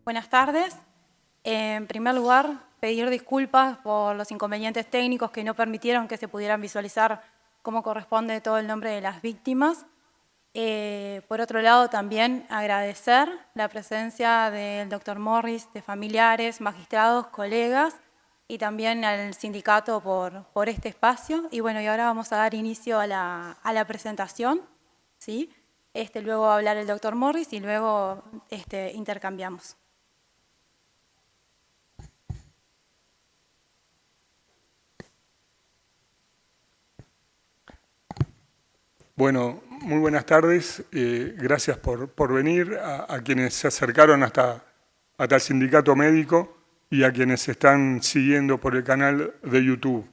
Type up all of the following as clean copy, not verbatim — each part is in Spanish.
Buenas tardes. En primer lugar, pedir disculpas por los inconvenientes técnicos que no permitieron que se pudieran visualizar cómo corresponde todo el nombre de las víctimas. Por otro lado, también agradecer la presencia del doctor Morris, de familiares, magistrados, colegas y también al sindicato por este espacio. Y bueno, y ahora vamos a dar inicio a la presentación, ¿sí? Luego va a hablar el doctor Morris y luego intercambiamos. Bueno, muy buenas tardes. Gracias por venir, a quienes se acercaron hasta el sindicato médico y a quienes están siguiendo por el canal de YouTube.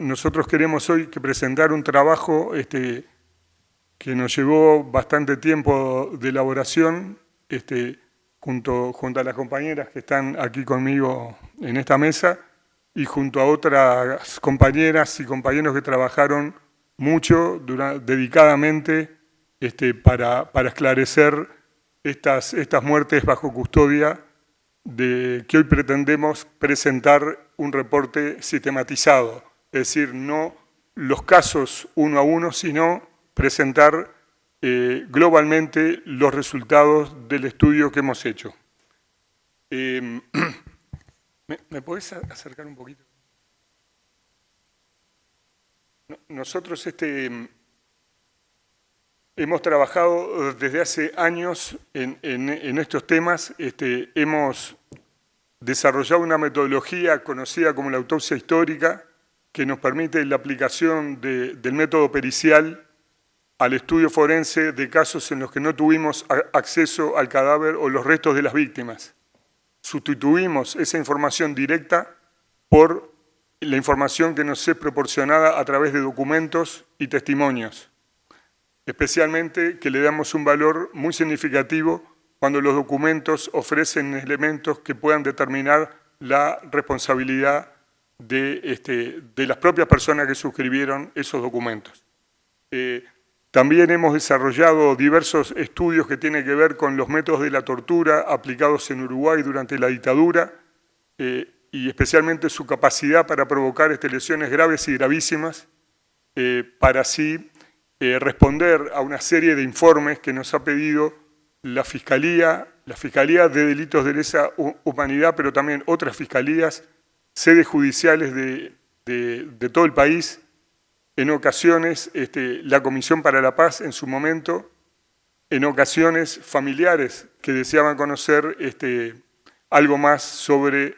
Nosotros queremos hoy presentar un trabajo que nos llevó bastante tiempo de elaboración, junto a las compañeras que están aquí conmigo en esta mesa y junto a otras compañeras y compañeros que trabajaron mucho, dedicadamente, para esclarecer estas muertes bajo custodia, que hoy pretendemos presentar un reporte sistematizado, es decir, no los casos uno a uno, sino presentar globalmente los resultados del estudio que hemos hecho. ¿Me podés acercar un poquito? Nosotros hemos trabajado desde hace años en estos temas. Hemos desarrollado una metodología conocida como la autopsia histórica, que nos permite la aplicación del método pericial al estudio forense de casos en los que no tuvimos acceso al cadáver o los restos de las víctimas. Sustituimos esa información directa por la información que nos es proporcionada a través de documentos y testimonios. Especialmente que le damos un valor muy significativo cuando los documentos ofrecen elementos que puedan determinar la responsabilidad de las propias personas que suscribieron esos documentos. También hemos desarrollado diversos estudios que tienen que ver con los métodos de la tortura aplicados en Uruguay durante la dictadura y especialmente su capacidad para provocar lesiones graves y gravísimas, para así responder a una serie de informes que nos ha pedido la Fiscalía de Delitos de Lesa Humanidad, pero también otras fiscalías, sedes judiciales de todo el país, en ocasiones la Comisión para la Paz en su momento, en ocasiones familiares que deseaban conocer algo más sobre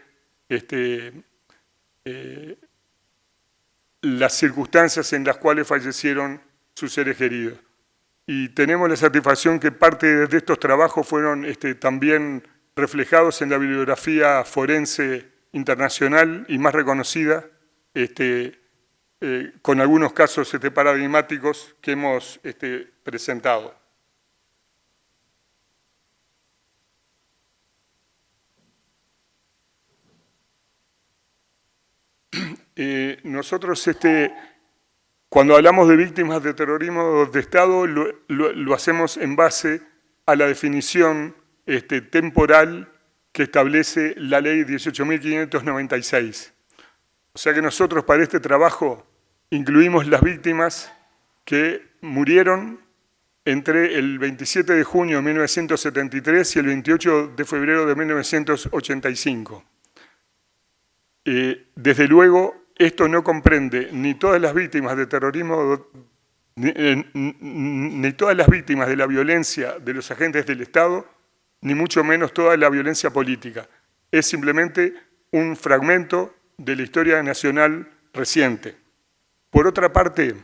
las circunstancias en las cuales fallecieron sus seres queridos. Y tenemos la satisfacción que parte de estos trabajos fueron también reflejados en la bibliografía forense internacional y más reconocida, con algunos casos paradigmáticos que hemos presentado. Nosotros, cuando hablamos de víctimas de terrorismo de Estado, lo hacemos en base a la definición temporal que establece la ley 18.596. O sea que nosotros para este trabajo incluimos las víctimas que murieron entre el 27 de junio de 1973 y el 28 de febrero de 1985. Desde luego, esto no comprende ni todas las víctimas de terrorismo, ni todas las víctimas de la violencia de los agentes del Estado, ni mucho menos toda la violencia política. Es simplemente un fragmento de la historia nacional reciente. Por otra parte,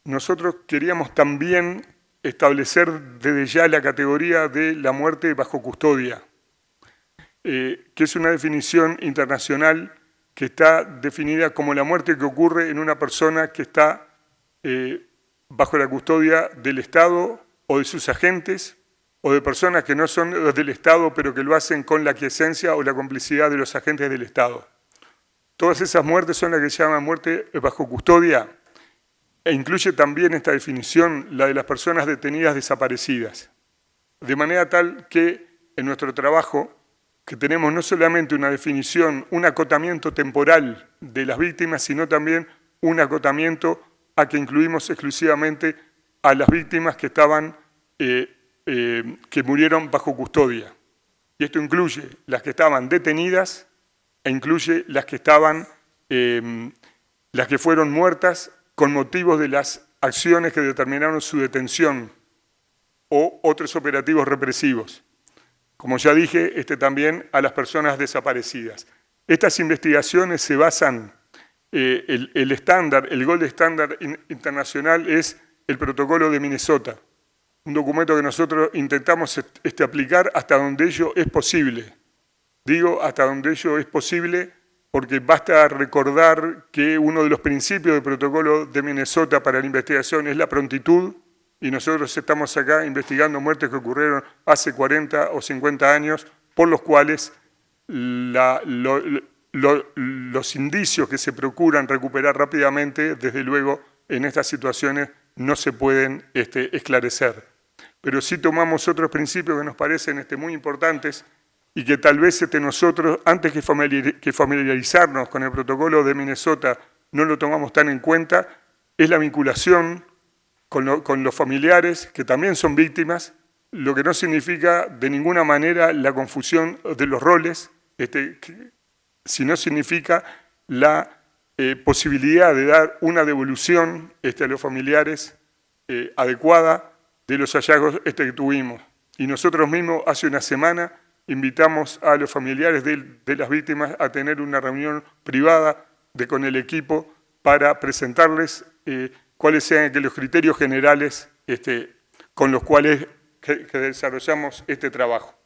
nosotros queríamos también establecer desde ya la categoría de la muerte bajo custodia, que es una definición internacional que está definida como la muerte que ocurre en una persona que está bajo la custodia del Estado o de sus agentes, o de personas que no son del Estado, pero que lo hacen con la aquiescencia o la complicidad de los agentes del Estado. Todas esas muertes son las que se llaman muerte bajo custodia, e incluye también esta definición la de las personas detenidas desaparecidas. De manera tal que en nuestro trabajo, que tenemos no solamente una definición, un acotamiento temporal de las víctimas, sino también un acotamiento a que incluimos exclusivamente a las víctimas que estaban que murieron bajo custodia. Y esto incluye las que estaban detenidas e incluye las que fueron muertas con motivos de las acciones que determinaron su detención o otros operativos represivos. Como ya dije, también a las personas desaparecidas. Estas investigaciones se basan, el estándar, el gold estándar internacional es el protocolo de Minnesota, un documento que nosotros intentamos aplicar hasta donde ello es posible. Digo hasta donde ello es posible porque basta recordar que uno de los principios del protocolo de Minnesota para la investigación es la prontitud, y nosotros estamos acá investigando muertes que ocurrieron hace 40 o 50 años, por los cuales los indicios que se procuran recuperar rápidamente, desde luego, en estas situaciones no se pueden esclarecer. Pero sí tomamos otros principios que nos parecen muy importantes y que tal vez nosotros, antes que familiarizarnos con el protocolo de Minnesota, no lo tomamos tan en cuenta, es la vinculación con los familiares, que también son víctimas, lo que no significa de ninguna manera la confusión de los roles, sino significa la posibilidad de dar una devolución a los familiares adecuada de los hallazgos que tuvimos. Y nosotros mismos hace una semana invitamos a los familiares de las víctimas a tener una reunión privada con el equipo para presentarles cuáles sean los criterios generales con los cuales que desarrollamos este trabajo.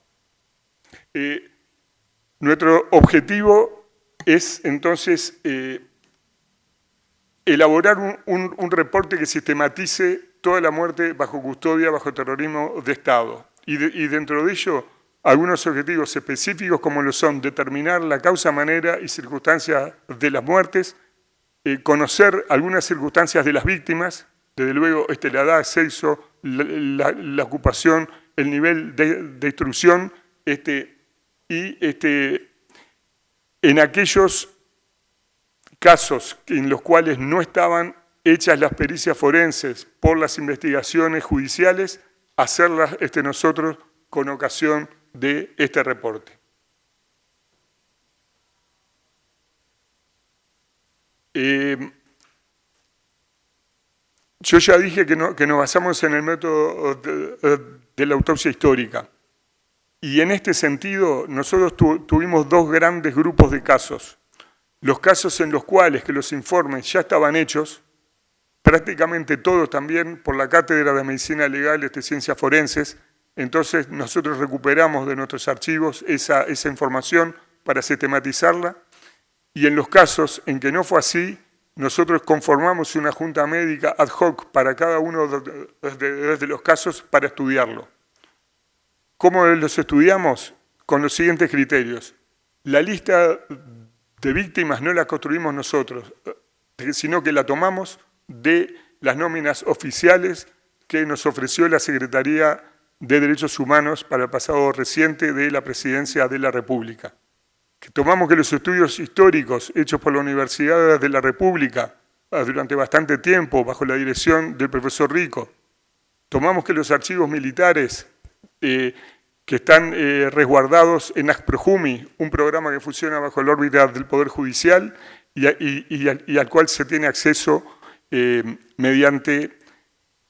Nuestro objetivo es entonces elaborar un reporte que sistematice toda la muerte bajo custodia, bajo terrorismo de Estado. Y dentro de ello, algunos objetivos específicos como lo son determinar la causa, manera y circunstancias de las muertes, conocer algunas circunstancias de las víctimas, desde luego la edad, sexo, la ocupación, el nivel de instrucción, y en aquellos casos en los cuales no estaban hechas las pericias forenses por las investigaciones judiciales, hacerlas nosotros con ocasión de este reporte. Yo ya dije que nos basamos en el método de la autopsia histórica. Y en este sentido, nosotros tuvimos dos grandes grupos de casos. Los casos en los cuales los informes ya estaban hechos, prácticamente todos también por la Cátedra de Medicina Legal de Ciencias Forenses. Entonces nosotros recuperamos de nuestros archivos esa información para sistematizarla. Y en los casos en que no fue así, nosotros conformamos una junta médica ad hoc para cada uno de los casos para estudiarlo. ¿Cómo los estudiamos? Con los siguientes criterios. La lista de víctimas no la construimos nosotros, sino que la tomamos de las nóminas oficiales que nos ofreció la Secretaría de Derechos Humanos para el pasado reciente de la Presidencia de la República. Que tomamos que los estudios históricos hechos por la Universidad de la República durante bastante tiempo, bajo la dirección del profesor Rico, tomamos que los archivos militares que están resguardados en ASPROJUMI, un programa que funciona bajo la órbita del Poder Judicial y al cual se tiene acceso mediante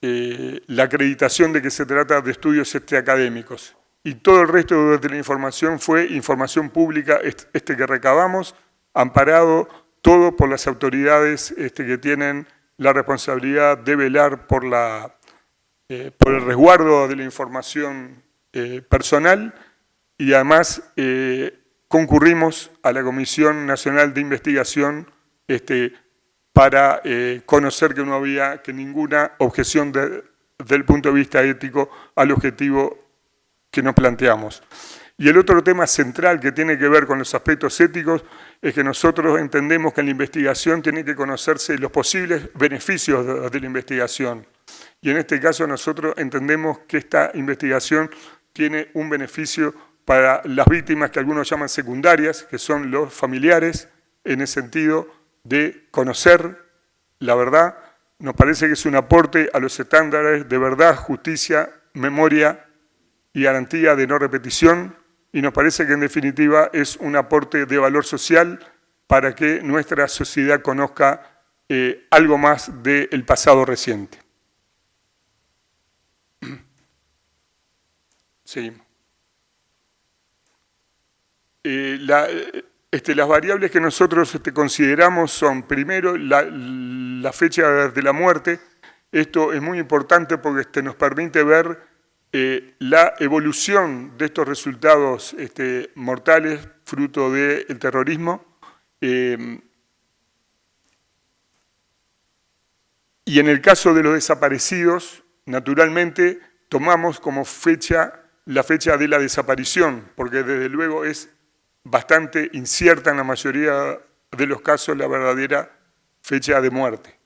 la acreditación de que se trata de estudios académicos. Y todo el resto de la información fue información pública que recabamos, amparado todo por las autoridades que tienen la responsabilidad de velar por el resguardo de la información personal, y además concurrimos a la Comisión Nacional de Investigación para conocer que no había ninguna objeción desde el punto de vista ético al objetivo que nos planteamos. Y el otro tema central que tiene que ver con los aspectos éticos es que nosotros entendemos que en la investigación tienen que conocerse los posibles beneficios de la investigación. Y en este caso nosotros entendemos que esta investigación tiene un beneficio para las víctimas que algunos llaman secundarias, que son los familiares, en el sentido de conocer la verdad. Nos parece que es un aporte a los estándares de verdad, justicia, memoria y garantía de no repetición, y nos parece que en definitiva es un aporte de valor social para que nuestra sociedad conozca algo más del pasado reciente. Seguimos. Las variables que nosotros consideramos son, primero, la fecha de la muerte. Esto es muy importante porque nos permite ver la evolución de estos resultados mortales fruto del terrorismo. Y en el caso de los desaparecidos, naturalmente, tomamos como fecha la fecha de la desaparición, porque desde luego es bastante incierta en la mayoría de los casos la verdadera fecha de muerte.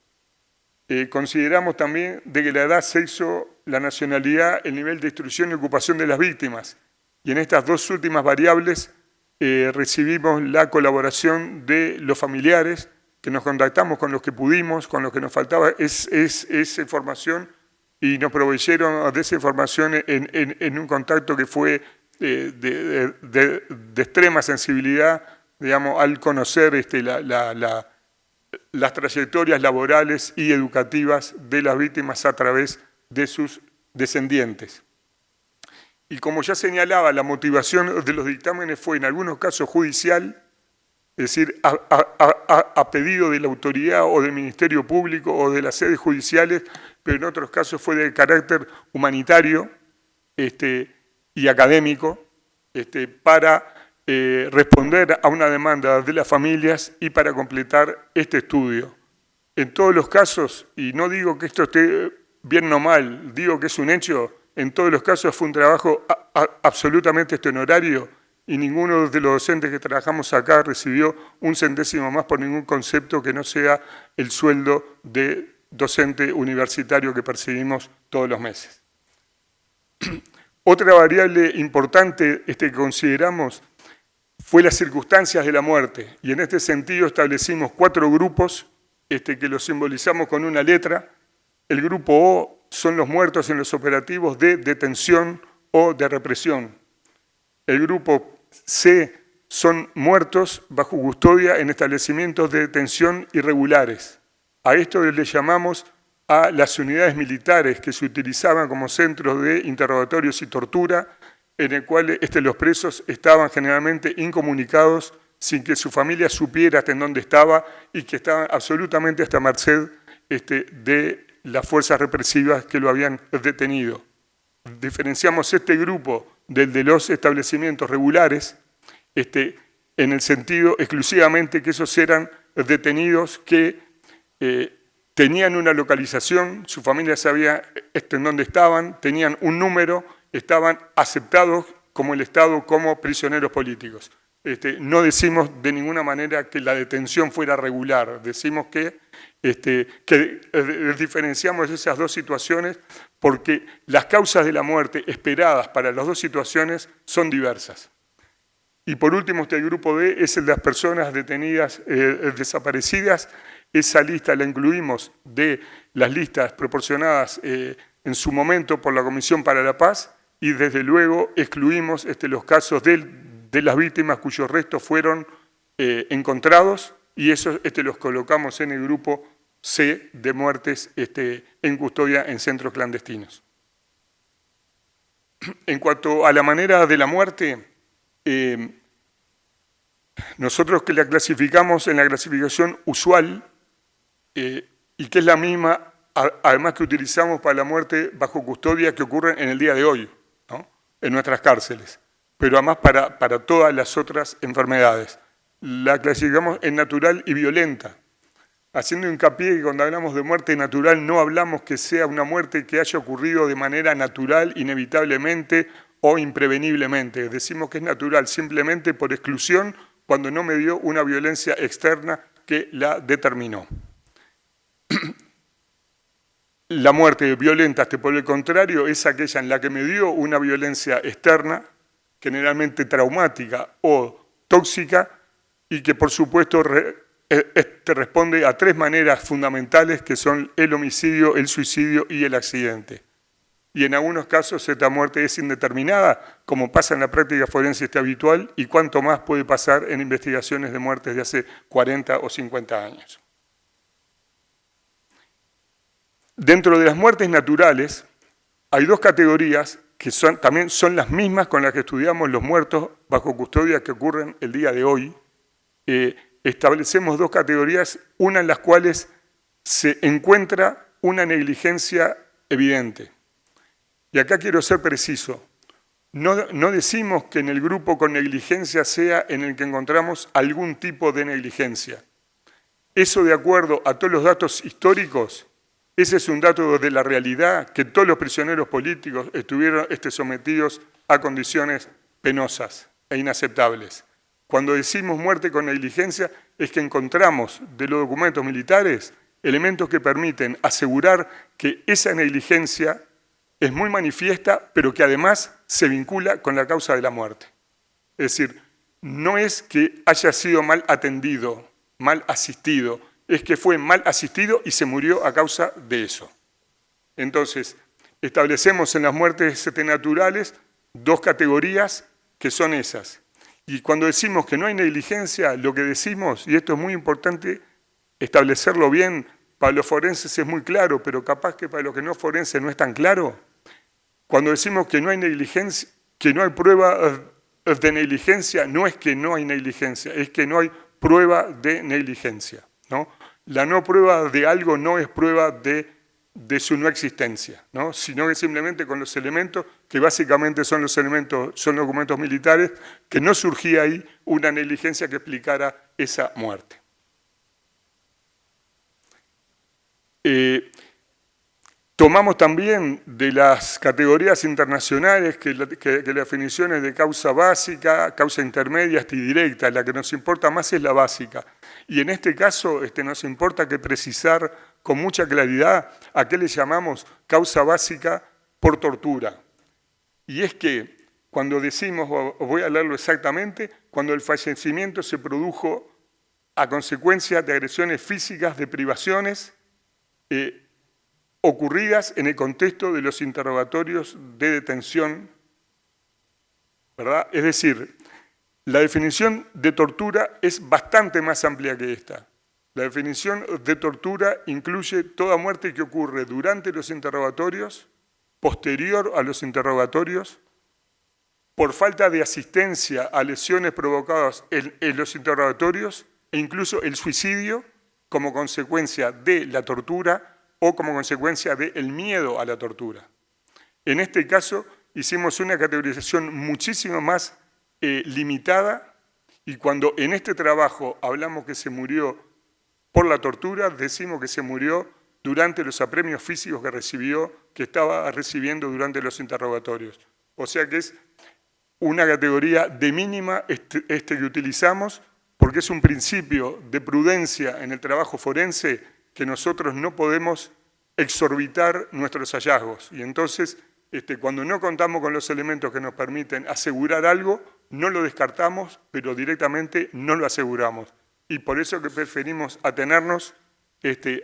consideramos también de que la edad, sexo, la nacionalidad, el nivel de instrucción y ocupación de las víctimas. Y en estas dos últimas variables recibimos la colaboración de los familiares, que nos contactamos con los que pudimos, con los que nos faltaba esa información, y nos proveyeron de esa información en un contacto que fue de extrema sensibilidad, digamos, al conocer las trayectorias laborales y educativas de las víctimas a través de sus descendientes. Y como ya señalaba, la motivación de los dictámenes fue en algunos casos judicial, es decir, a pedido de la autoridad o del Ministerio Público o de las sedes judiciales, pero en otros casos fue de carácter humanitario y académico, para responder a una demanda de las familias y para completar este estudio. En todos los casos, y no digo que esto esté bien o mal, digo que es un hecho, en todos los casos fue un trabajo absolutamente honorario y ninguno de los docentes que trabajamos acá recibió un centésimo más por ningún concepto que no sea el sueldo de docente universitario que percibimos todos los meses. Otra variable importante que consideramos fue las circunstancias de la muerte, y en este sentido establecimos 4 grupos que los simbolizamos con una letra. El grupo O son los muertos en los operativos de detención o de represión. El grupo C son muertos bajo custodia en establecimientos de detención irregulares. A esto le llamamos a las unidades militares que se utilizaban como centros de interrogatorios y tortura, en el cual los presos estaban generalmente incomunicados, sin que su familia supiera hasta en dónde estaba y que estaban absolutamente hasta merced de las fuerzas represivas que lo habían detenido. Diferenciamos este grupo del de los establecimientos regulares en el sentido exclusivamente que esos eran detenidos que tenían una localización, su familia sabía en dónde estaban, tenían un número, estaban aceptados como el Estado como prisioneros políticos. No decimos de ninguna manera que la detención fuera regular, decimos que diferenciamos esas dos situaciones porque las causas de la muerte esperadas para las dos situaciones son diversas. Y por último, el grupo D es el de las personas detenidas desaparecidas. Esa lista la incluimos de las listas proporcionadas en su momento por la Comisión para la Paz y desde luego excluimos los casos de las víctimas cuyos restos fueron encontrados y esos los colocamos en el grupo C de muertes en custodia en centros clandestinos. En cuanto a la manera de la muerte, nosotros que la clasificamos en la clasificación usual y que es la misma, además que utilizamos para la muerte bajo custodia que ocurre en el día de hoy, ¿no? En nuestras cárceles, pero además para todas las otras enfermedades. La clasificamos en natural y violenta, haciendo hincapié que cuando hablamos de muerte natural no hablamos que sea una muerte que haya ocurrido de manera natural, inevitablemente o impreveniblemente. Decimos que es natural simplemente por exclusión cuando no me dio una violencia externa que la determinó. La muerte violenta, por el contrario, es aquella en la que me dio una violencia externa, generalmente traumática o tóxica, y que por supuesto responde a 3 maneras fundamentales que son el homicidio, el suicidio y el accidente. Y en algunos casos esta muerte es indeterminada, como pasa en la práctica forense habitual, y cuánto más puede pasar en investigaciones de muertes de hace 40 o 50 años. Dentro de las muertes naturales hay 2 categorías que también son las mismas con las que estudiamos los muertos bajo custodia que ocurren el día de hoy. Establecemos 2 categorías, una en las cuales se encuentra una negligencia evidente. Y acá quiero ser preciso, no decimos que en el grupo con negligencia sea en el que encontramos algún tipo de negligencia. Eso de acuerdo a todos los datos históricos, ese es un dato de la realidad, que todos los prisioneros políticos estuvieron sometidos a condiciones penosas e inaceptables. Cuando decimos muerte con negligencia es que encontramos de los documentos militares elementos que permiten asegurar que esa negligencia es muy manifiesta, pero que además se vincula con la causa de la muerte. Es decir, no es que haya sido mal atendido, mal asistido, es que fue mal asistido y se murió a causa de eso. Entonces, establecemos en las muertes naturales dos categorías que son esas. Y cuando decimos que no hay negligencia, lo que decimos, y esto es muy importante establecerlo bien, para los forenses es muy claro, pero capaz que para los que no forenses no es tan claro. Cuando decimos que no hay negligencia, que no hay prueba de negligencia, no es que no hay negligencia, es que no hay prueba de negligencia, ¿no? La no prueba de algo no es prueba de su no existencia, ¿no? Sino que simplemente con los elementos, que básicamente son los elementos, son documentos militares, que no surgía ahí una negligencia que explicara esa muerte. Tomamos también de las categorías internacionales que las definiciones de causa básica, causa intermedia y directa. La que nos importa más es la básica. Y en este caso nos importa que precisar con mucha claridad a qué le llamamos causa básica por tortura. Y es que cuando decimos, os voy a leerlo exactamente, cuando el fallecimiento se produjo a consecuencia de agresiones físicas, de privaciones, ocurridas en el contexto de los interrogatorios de detención, ¿verdad? Es decir, la definición de tortura es bastante más amplia que esta. La definición de tortura incluye toda muerte que ocurre durante los interrogatorios, posterior a los interrogatorios, por falta de asistencia a lesiones provocadas en los interrogatorios e incluso el suicidio como consecuencia de la tortura o como consecuencia del miedo a la tortura. En este caso, hicimos una categorización muchísimo más limitada y cuando en este trabajo hablamos que se murió por la tortura, decimos que se murió durante los apremios físicos que recibió, que estaba recibiendo durante los interrogatorios. O sea que es una categoría de mínima que utilizamos porque es un principio de prudencia en el trabajo forense que nosotros no podemos exorbitar nuestros hallazgos. Y entonces, cuando no contamos con los elementos que nos permiten asegurar algo, no lo descartamos, pero directamente no lo aseguramos. Y por eso que preferimos atenernos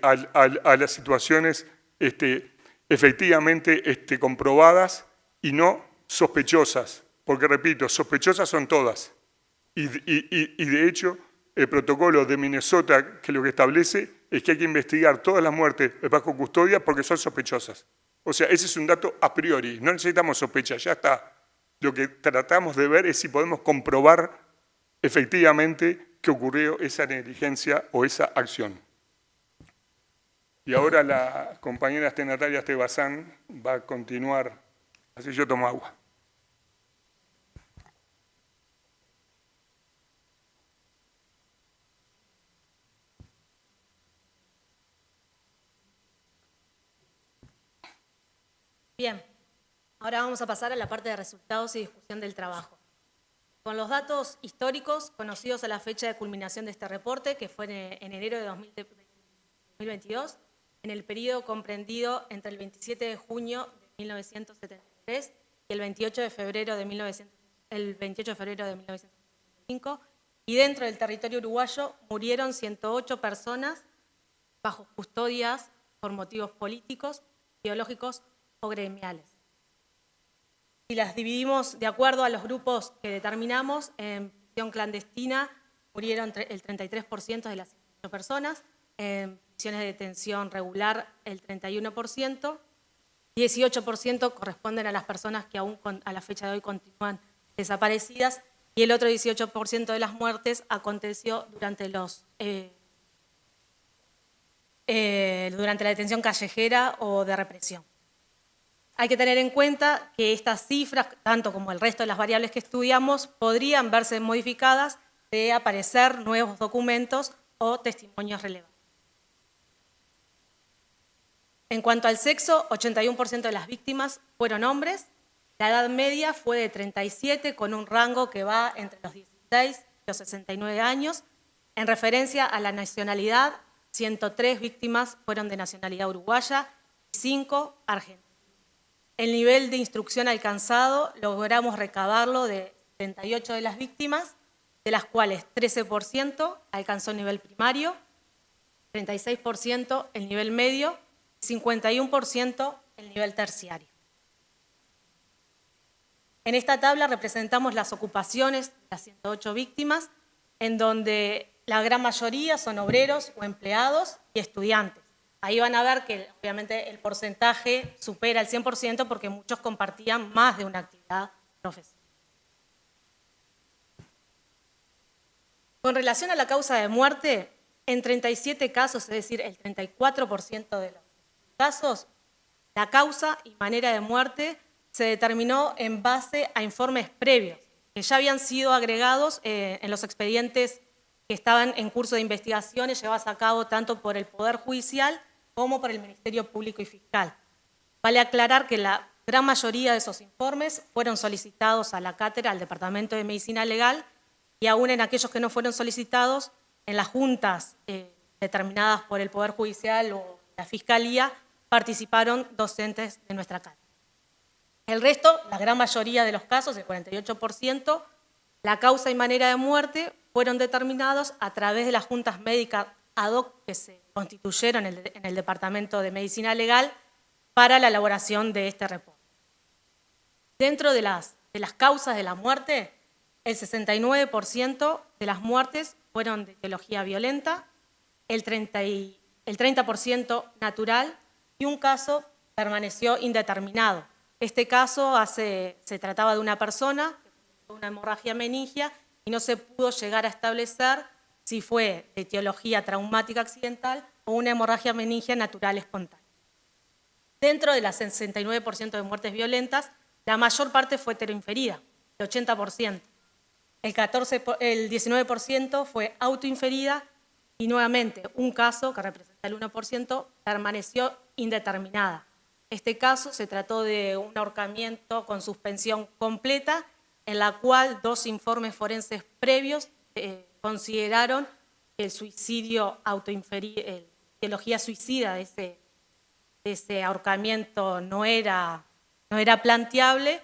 a las situaciones efectivamente comprobadas y no sospechosas. Porque, repito, sospechosas son todas. Y de hecho, el protocolo de Minnesota que lo que establece es que hay que investigar todas las muertes bajo custodia porque son sospechosas. O sea, ese es un dato a priori, no necesitamos sospechas, ya está. Lo que tratamos de ver es si podemos comprobar efectivamente que ocurrió esa negligencia o esa acción. Y ahora la compañera Natalia Estebazán va a continuar, así yo tomo agua. Bien, ahora vamos a pasar a la parte de resultados y discusión del trabajo. Con los datos históricos conocidos a la fecha de culminación de este reporte, que fue en enero de 2022, en el periodo comprendido entre el 27 de junio de 1973 y el 28 de febrero de 1975, y dentro del territorio uruguayo murieron 108 personas bajo custodias por motivos políticos, ideológicos o gremiales. Si las dividimos de acuerdo a los grupos que determinamos, en prisión clandestina murieron el 33% de las 108 personas, en prisiones de detención regular el 31%, 18% corresponden a las personas que aún a la fecha de hoy continúan desaparecidas y el otro 18% de las muertes aconteció durante la detención callejera o de represión. Hay que tener en cuenta que estas cifras, tanto como el resto de las variables que estudiamos, podrían verse modificadas de aparecer nuevos documentos o testimonios relevantes. En cuanto al sexo, 81% de las víctimas fueron hombres. La edad media fue de 37, con un rango que va entre los 16 y los 69 años. En referencia a la nacionalidad, 103 víctimas fueron de nacionalidad uruguaya y 5 argentinas. El nivel de instrucción alcanzado logramos recabarlo de 78 de las víctimas, de las cuales 13% alcanzó el nivel primario, 36% el nivel medio y 51% el nivel terciario. En esta tabla representamos las ocupaciones de las 108 víctimas, en donde la gran mayoría son obreros o empleados y estudiantes. Ahí van a ver que obviamente el porcentaje supera el 100% porque muchos compartían más de una actividad profesional. Con relación a la causa de muerte, en 37 casos, es decir, el 34% de los casos, la causa y manera de muerte se determinó en base a informes previos, que ya habían sido agregados en los expedientes que estaban en curso de investigaciones llevadas a cabo tanto por el Poder Judicial como por el Ministerio Público y Fiscal. Vale aclarar que la gran mayoría de esos informes fueron solicitados a la cátedra, al Departamento de Medicina Legal, y aún en aquellos que no fueron solicitados, en las juntas determinadas por el Poder Judicial o la Fiscalía, participaron docentes de nuestra cátedra. El resto, la gran mayoría de los casos, el 48%, la causa y manera de muerte fueron determinados a través de las juntas médicas ad hoc que se constituyeron en el Departamento de Medicina Legal para la elaboración de este reporte. Dentro de las causas de la muerte, el 69% de las muertes fueron de etiología violenta, el 30% natural y un caso permaneció indeterminado. Este caso se trataba de una persona con una hemorragia meningia y no se pudo llegar a establecer si fue de etiología traumática accidental o una hemorragia meningia natural espontánea. Dentro de las 69% de muertes violentas, la mayor parte fue heteroinferida, el 80%. El 19% fue autoinferida y nuevamente un caso, que representa el 1%, permaneció indeterminada. Este caso se trató de un ahorcamiento con suspensión completa, en la cual 2 informes forenses previos consideraron que el suicidio autoinferido, la etiología suicida de ese ahorcamiento no era planteable.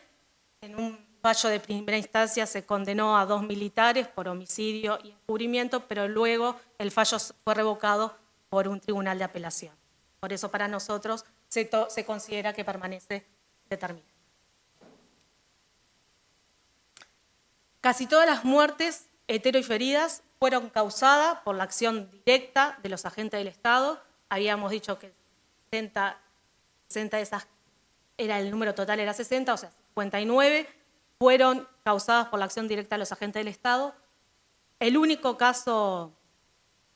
En un fallo de primera instancia se condenó a 2 militares por homicidio y encubrimiento, pero luego el fallo fue revocado por un tribunal de apelación. Por eso para nosotros se considera que permanece determinado. Casi todas las muertes heteroinferidas fueron causadas por la acción directa de los agentes del Estado. Habíamos dicho que 60 de esas, el número total era 60, o sea, 59 fueron causadas por la acción directa de los agentes del Estado. El único caso,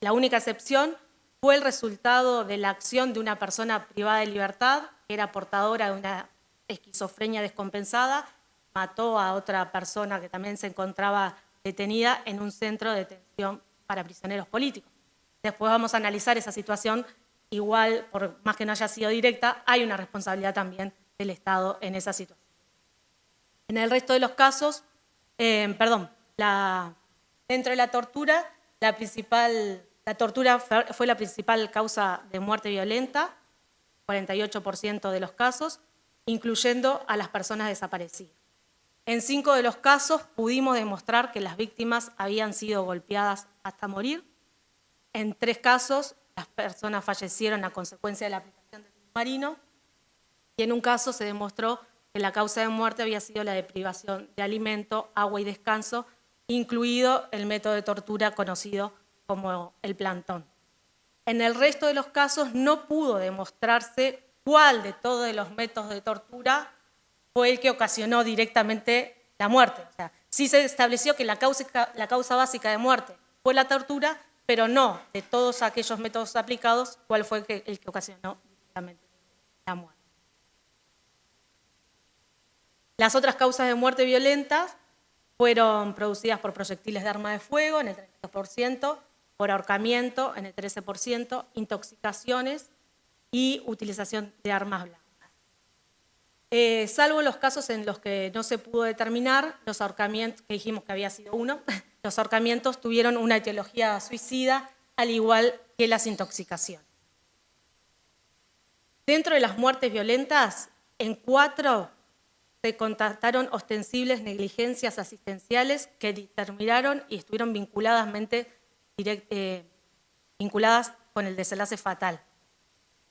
la única excepción, fue el resultado de la acción de una persona privada de libertad, que era portadora de una esquizofrenia descompensada, mató a otra persona que también se encontraba detenida en un centro de detención para prisioneros políticos. Después vamos a analizar esa situación, igual, por más que no haya sido directa, hay una responsabilidad también del Estado en esa situación. En el resto de los casos, dentro de la tortura, la tortura fue la principal causa de muerte violenta, 48% de los casos, incluyendo a las personas desaparecidas. En 5 de los casos pudimos demostrar que las víctimas habían sido golpeadas hasta morir. En 3 casos, las personas fallecieron a consecuencia de la aplicación del submarino. Y en un caso se demostró que la causa de muerte había sido la de privación de alimento, agua y descanso, incluido el método de tortura conocido como el plantón. En el resto de los casos no pudo demostrarse cuál de todos los métodos de tortura fue el que ocasionó directamente la muerte. O sea, sí se estableció que la causa básica de muerte fue la tortura, pero no de todos aquellos métodos aplicados cuál fue el que ocasionó directamente la muerte. Las otras causas de muerte violentas fueron producidas por proyectiles de arma de fuego en el 32%, por ahorcamiento en el 13%, intoxicaciones y utilización de armas blancas. Salvo los casos en los que no se pudo determinar, los ahorcamientos, que dijimos que había sido uno, los ahorcamientos tuvieron una etiología suicida al igual que las intoxicaciones. Dentro de las muertes violentas, en 4 se constataron ostensibles negligencias asistenciales que determinaron y estuvieron vinculadas con el desenlace fatal.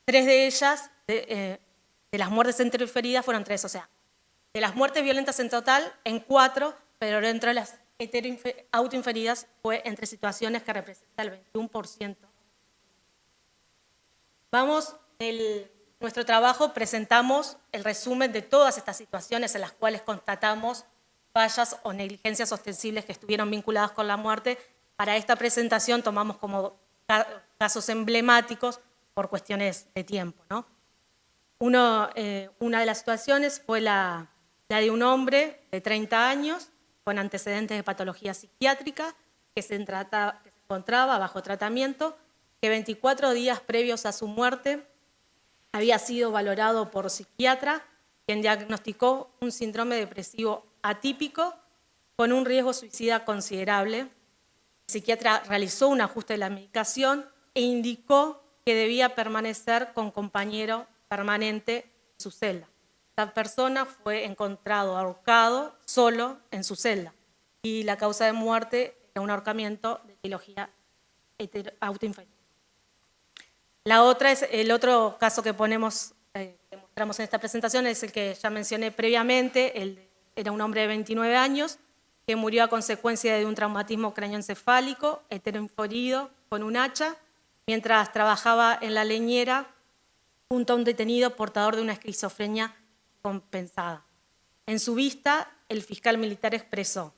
3 de ellas, de las muertes interferidas, fueron 3, o sea, de las muertes violentas en total, en 4, pero dentro de las autoinferidas fue entre situaciones que representan el 21%. Nuestro trabajo presentamos el resumen de todas estas situaciones en las cuales constatamos fallas o negligencias ostensibles que estuvieron vinculadas con la muerte. Para esta presentación tomamos como casos emblemáticos por cuestiones de tiempo, ¿no? Una de las situaciones fue la de un hombre de 30 años con antecedentes de patología psiquiátrica que se encontraba bajo tratamiento, que 24 días previos a su muerte había sido valorado por psiquiatra, quien diagnosticó un síndrome depresivo atípico con un riesgo suicida considerable. El psiquiatra realizó un ajuste de la medicación e indicó que debía permanecer con compañero permanente en su celda. Esta persona fue encontrado ahorcado solo en su celda y la causa de muerte era un ahorcamiento de etiología autoinferida. El otro caso que mostramos en esta presentación es el que ya mencioné previamente. Era un hombre de 29 años que murió a consecuencia de un traumatismo craneoencefálico, heteroinferido con un hacha, mientras trabajaba en la leñera junto a un detenido portador de una esquizofrenia compensada. En su vista, el fiscal militar expresó: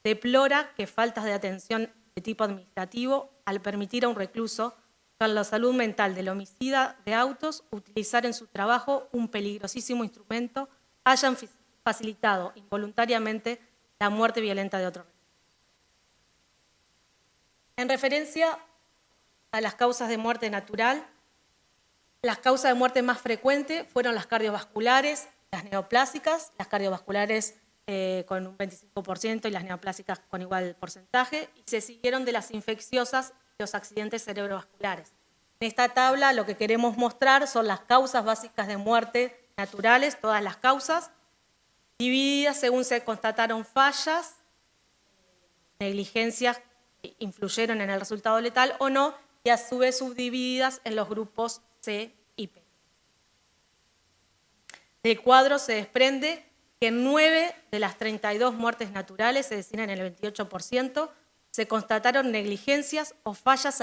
deplora que faltas de atención de tipo administrativo al permitir a un recluso con la salud mental del homicida de autos utilizar en su trabajo un peligrosísimo instrumento, hayan facilitado involuntariamente la muerte violenta de otro recluso. En referencia a las causas de muerte natural, las causas de muerte más frecuentes fueron las cardiovasculares, las neoplásicas, las cardiovasculares con un 25% y las neoplásicas con igual porcentaje, y se siguieron de las infecciosas y los accidentes cerebrovasculares. En esta tabla lo que queremos mostrar son las causas básicas de muerte naturales, todas las causas, divididas según se constataron fallas, negligencias que influyeron en el resultado letal o no, y a su vez subdivididas en los grupos C y P. Del cuadro se desprende que en 9 de las 32 muertes naturales, es decir, en el 28%, se constataron negligencias o fallas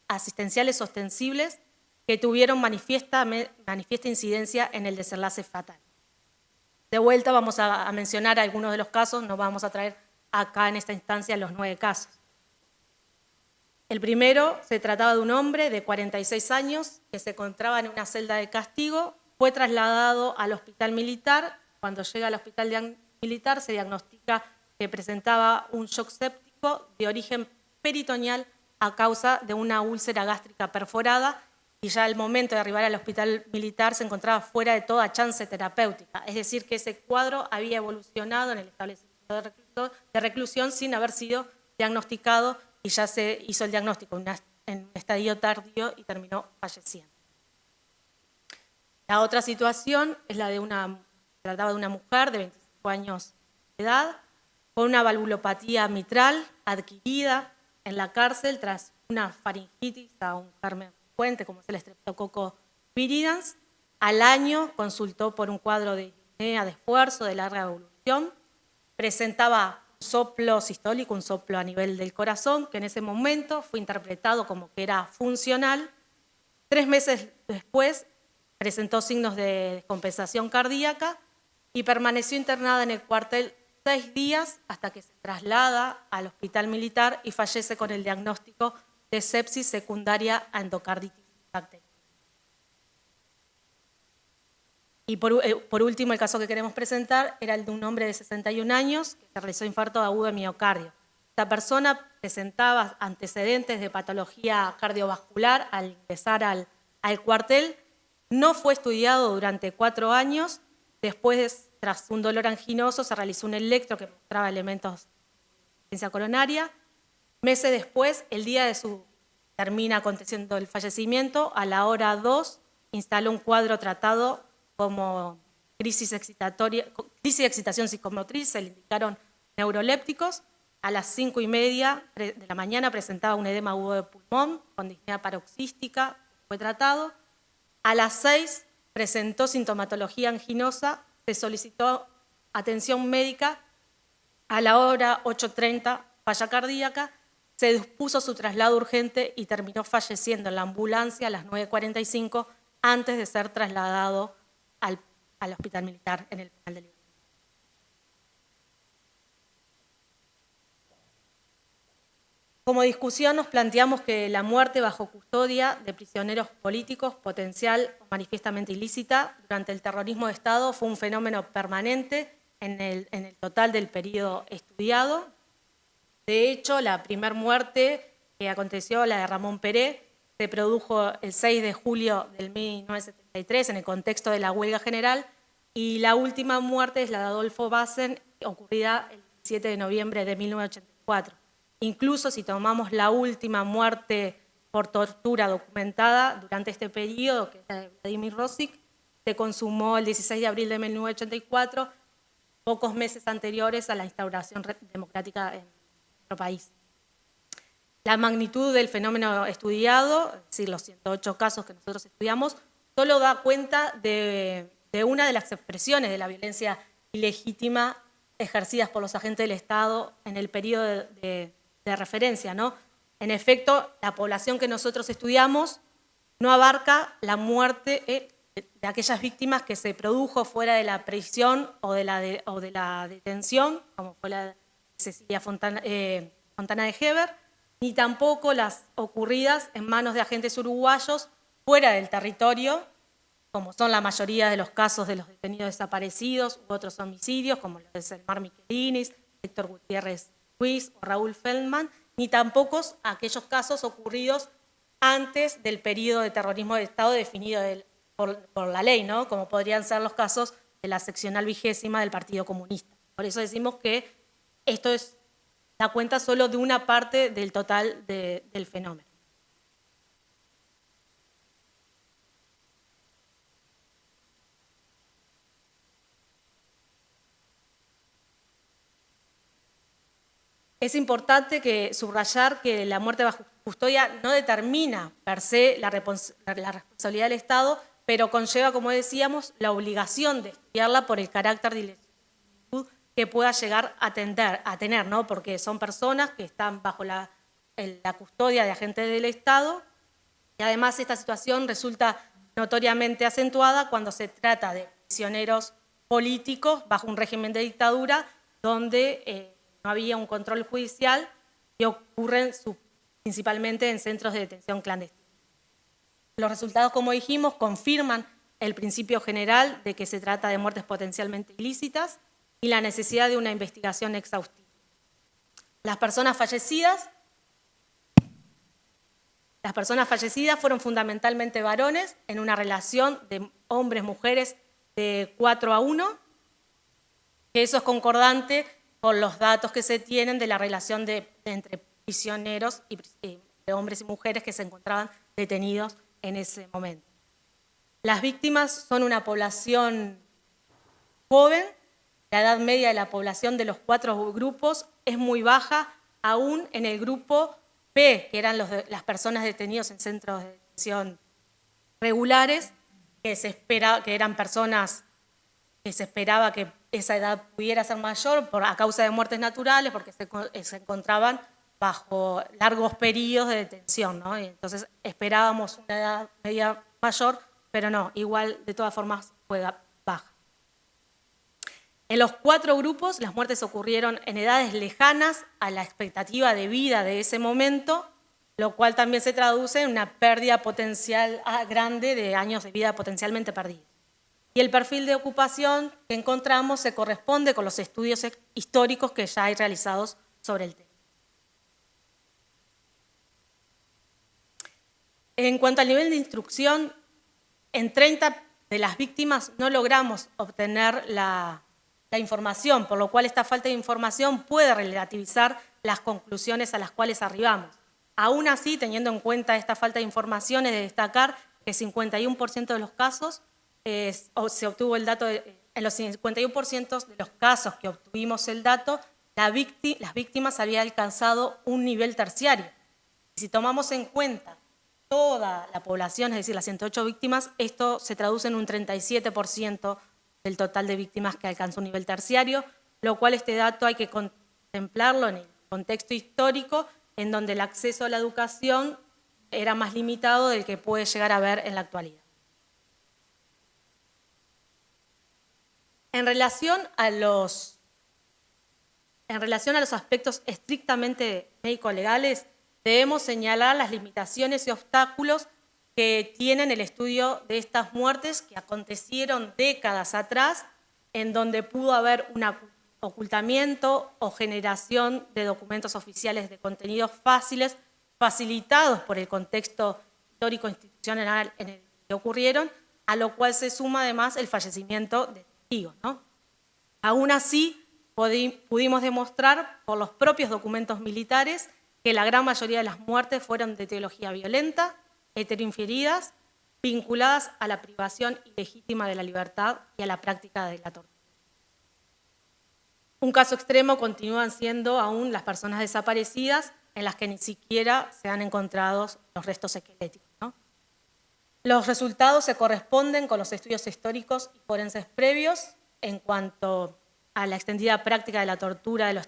asistenciales ostensibles que tuvieron manifiesta incidencia en el desenlace fatal. De vuelta vamos a mencionar algunos de los casos, no vamos a traer acá en esta instancia los 9 casos. El primero se trataba de un hombre de 46 años que se encontraba en una celda de castigo, fue trasladado al hospital militar. Cuando llega al hospital militar se diagnostica que presentaba un shock séptico de origen peritoneal a causa de una úlcera gástrica perforada, y ya al momento de arribar al hospital militar se encontraba fuera de toda chance terapéutica. Es decir, que ese cuadro había evolucionado en el establecimiento de reclusión sin haber sido diagnosticado, y ya se hizo el diagnóstico en un estadio tardío y terminó falleciendo. La otra situación es la de trataba de una mujer de 25 años de edad con una valvulopatía mitral adquirida en la cárcel tras una faringitis a un germen frecuente como es el Streptococcus viridans. Al año consultó por un cuadro de disnea de esfuerzo de larga evolución, presentaba un soplo sistólico, un soplo a nivel del corazón, que en ese momento fue interpretado como que era funcional. 3 meses después presentó signos de descompensación cardíaca y permaneció internada en el cuartel 6 días hasta que se traslada al hospital militar y fallece con el diagnóstico de sepsis secundaria a endocarditis bacteriana. Y por último, el caso que queremos presentar era el de un hombre de 61 años que realizó infarto agudo de miocardio. Esta persona presentaba antecedentes de patología cardiovascular al ingresar al cuartel. No fue estudiado durante 4 años. Después, tras un dolor anginoso, se realizó un electro que mostraba elementos de insuficiencia coronaria. Meses después, el día de termina aconteciendo el fallecimiento, a la hora 2 instaló un cuadro tratado como crisis de excitación psicomotriz, se le indicaron neurolépticos. A las 5:30 de la mañana presentaba un edema agudo de pulmón con disnea paroxística, fue tratado. A las 6 presentó sintomatología anginosa, se solicitó atención médica. A la hora 8:30, falla cardíaca, se dispuso su traslado urgente y terminó falleciendo en la ambulancia a las 9:45 antes de ser trasladado al hospital militar en el Penal de Libertad. Como discusión nos planteamos que la muerte bajo custodia de prisioneros políticos, potencial o manifiestamente ilícita, durante el terrorismo de Estado fue un fenómeno permanente en el total del periodo estudiado. De hecho, la primera muerte que aconteció, la de Ramón Peré, se produjo el 6 de julio del 1973 en el contexto de la huelga general, y la última muerte es la de Adolfo Bassen, ocurrida el 7 de noviembre de 1984. Incluso si tomamos la última muerte por tortura documentada durante este periodo, que es la de Vladimir Rosic, se consumó el 16 de abril de 1984, pocos meses anteriores a la instauración democrática en nuestro país. La magnitud del fenómeno estudiado, es decir, los 108 casos que nosotros estudiamos, solo da cuenta de una de las expresiones de la violencia ilegítima ejercidas por los agentes del Estado en el periodo de referencia, ¿no? En efecto, la población que nosotros estudiamos no abarca la muerte de aquellas víctimas que se produjo fuera de la prisión o de la detención, como fue la de Cecilia Fontana de Heber, ni tampoco las ocurridas en manos de agentes uruguayos fuera del territorio, como son la mayoría de los casos de los detenidos desaparecidos u otros homicidios, como lo es Elmar Michelinis, Héctor Gutiérrez Ruiz o Raúl Feldman, ni tampoco aquellos casos ocurridos antes del periodo de terrorismo de Estado definido por la ley, ¿no? Como podrían ser los casos de la seccional 20ª del Partido Comunista. Por eso decimos que esto da cuenta solo de una parte del total del fenómeno. Es importante subrayar que la muerte bajo custodia no determina per se la responsabilidad del Estado, pero conlleva, como decíamos, la obligación de estudiarla por el carácter de ilicitud que pueda llegar a tener, ¿no? Porque son personas que están bajo la custodia de agentes del Estado, y además esta situación resulta notoriamente acentuada cuando se trata de prisioneros políticos bajo un régimen de dictadura donde no había un control judicial, que ocurren principalmente en centros de detención clandestina. Los resultados, como dijimos, confirman el principio general de que se trata de muertes potencialmente ilícitas y la necesidad de una investigación exhaustiva. Las personas fallecidas fueron fundamentalmente varones en una relación de hombres-mujeres de 4:1, que eso es concordante con los datos que se tienen de la relación entre prisioneros y de hombres y mujeres que se encontraban detenidos en ese momento. Las víctimas son una población joven, la edad media de la población de los 4 grupos es muy baja, aún en el grupo P, que eran las personas detenidas en centros de detención regulares, que eran personas que se esperaba que esa edad pudiera ser mayor a causa de muertes naturales, porque se encontraban bajo largos periodos de detención, ¿no? Y entonces esperábamos una edad media mayor, pero no, igual de todas formas fue baja. En los 4 grupos las muertes ocurrieron en edades lejanas a la expectativa de vida de ese momento, lo cual también se traduce en una pérdida potencial grande de años de vida potencialmente perdidos. Y el perfil de ocupación que encontramos se corresponde con los estudios históricos que ya hay realizados sobre el tema. En cuanto al nivel de instrucción, en 30 de las víctimas no logramos obtener la la información, por lo cual esta falta de información puede relativizar las conclusiones a las cuales arribamos. Aún así, teniendo en cuenta esta falta de información, es de destacar que 51% de los casos, se obtuvo el dato, en los 51% de los casos que obtuvimos el dato, las víctimas habían alcanzado un nivel terciario. Y si tomamos en cuenta toda la población, es decir, las 108 víctimas, esto se traduce en un 37% del total de víctimas que alcanzó un nivel terciario, lo cual este dato hay que contemplarlo en el contexto histórico, en donde el acceso a la educación era más limitado del que puede llegar a haber en la actualidad. En relación a los aspectos estrictamente médico-legales, debemos señalar las limitaciones y obstáculos que tienen el estudio de estas muertes que acontecieron décadas atrás, en donde pudo haber un ocultamiento o generación de documentos oficiales de contenidos fáciles, facilitados por el contexto histórico institucional en el que ocurrieron, a lo cual se suma además el fallecimiento de testigos, ¿no? Aún así, pudimos demostrar por los propios documentos militares que la gran mayoría de las muertes fueron de etiología violenta, heteroinferidas, vinculadas a la privación ilegítima de la libertad y a la práctica de la tortura. Un caso extremo continúan siendo aún las personas desaparecidas, en las que ni siquiera se han encontrado los restos esqueléticos, ¿no? Los resultados se corresponden con los estudios históricos y forenses previos en cuanto a la extendida práctica de la tortura de los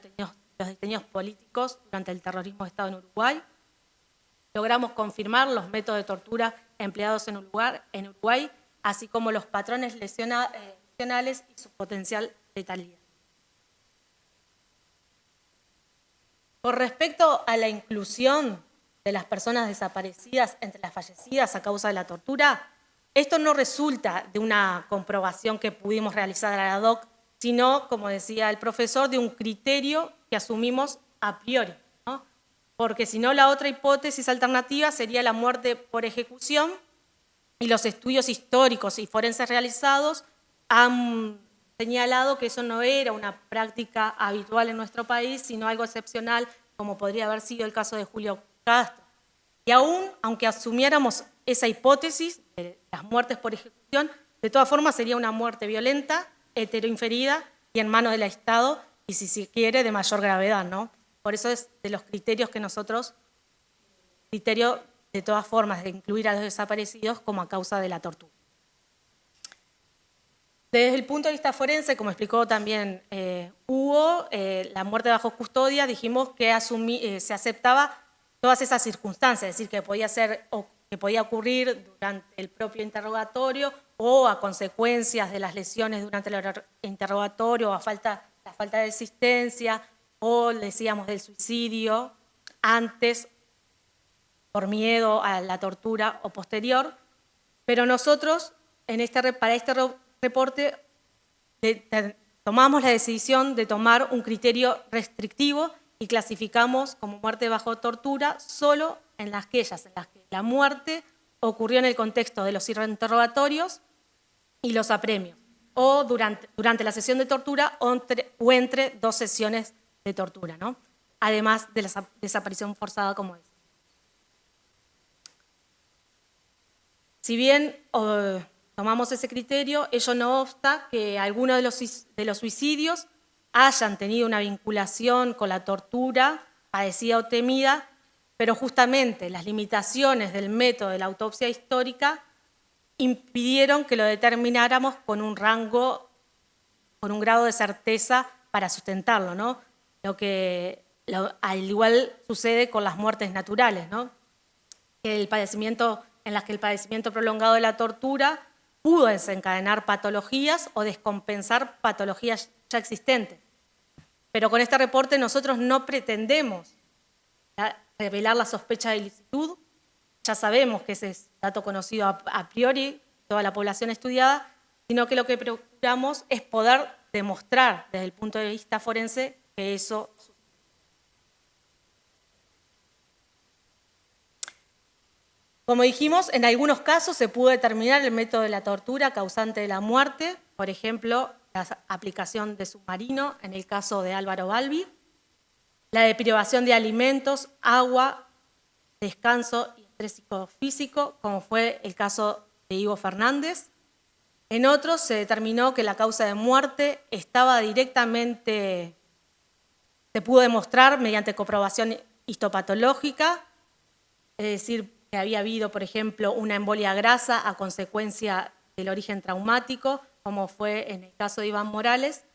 detenidos políticos durante el terrorismo de Estado en Uruguay. Logramos confirmar los métodos de tortura empleados en Uruguay, así como los patrones lesionales y su potencial letalidad. Con respecto a la inclusión de las personas desaparecidas entre las fallecidas a causa de la tortura, esto no resulta de una comprobación que pudimos realizar a la hoc, sino, como decía el profesor, de un criterio que asumimos a priori, ¿no? Porque si no, la otra hipótesis alternativa sería la muerte por ejecución, y los estudios históricos y forenses realizados han señalado que eso no era una práctica habitual en nuestro país, sino algo excepcional, como podría haber sido el caso de Julio Castro. Y aún, aunque asumiéramos esa hipótesis de las muertes por ejecución, de todas formas sería una muerte violenta, heteroinferida y en manos del Estado, y si se quiere, de mayor gravedad, ¿no? Por eso es de los criterios que nosotros, criterio de todas formas de incluir a los desaparecidos como a causa de la tortura. Desde el punto de vista forense, como explicó también Hugo, la muerte bajo custodia, dijimos que se aceptaba todas esas circunstancias, es decir, que podía ocurrir durante el propio interrogatorio o a consecuencias de las lesiones durante el interrogatorio, o la falta de asistencia, o decíamos del suicidio, antes, por miedo a la tortura o posterior. Pero nosotros, para este reporte, tomamos la decisión de tomar un criterio restrictivo y clasificamos como muerte bajo tortura solo en aquellas en las que la muerte ocurrió en el contexto de los interrogatorios y los apremios, o durante la sesión de tortura o entre dos sesiones de tortura, ¿no? Además de la desaparición forzada como es. Si bien tomamos ese criterio, ello no obsta que algunos de los suicidios hayan tenido una vinculación con la tortura padecida o temida, pero justamente las limitaciones del método de la autopsia histórica impidieron que lo determináramos con un grado de certeza para sustentarlo, ¿no? Al igual sucede con las muertes naturales, ¿no? En las que el padecimiento prolongado de la tortura pudo desencadenar patologías o descompensar patologías ya existentes. Pero con este reporte nosotros no pretendemos revelar la sospecha de ilicitud. Ya sabemos que ese es dato conocido a priori, toda la población estudiada, sino que lo que procuramos es poder demostrar desde el punto de vista forense que eso sucede. Como dijimos, en algunos casos se pudo determinar el método de la tortura causante de la muerte, por ejemplo, la aplicación de submarino, en el caso de Álvaro Balbi, la de privación de alimentos, agua, descanso y estrés psicofísico, como fue el caso de Ivo Fernández. En otros se determinó que la causa de muerte estaba directamente, se pudo demostrar mediante comprobación histopatológica, es decir, que había habido, por ejemplo, una embolia grasa a consecuencia del origen traumático, como fue en el caso de Iván Morales.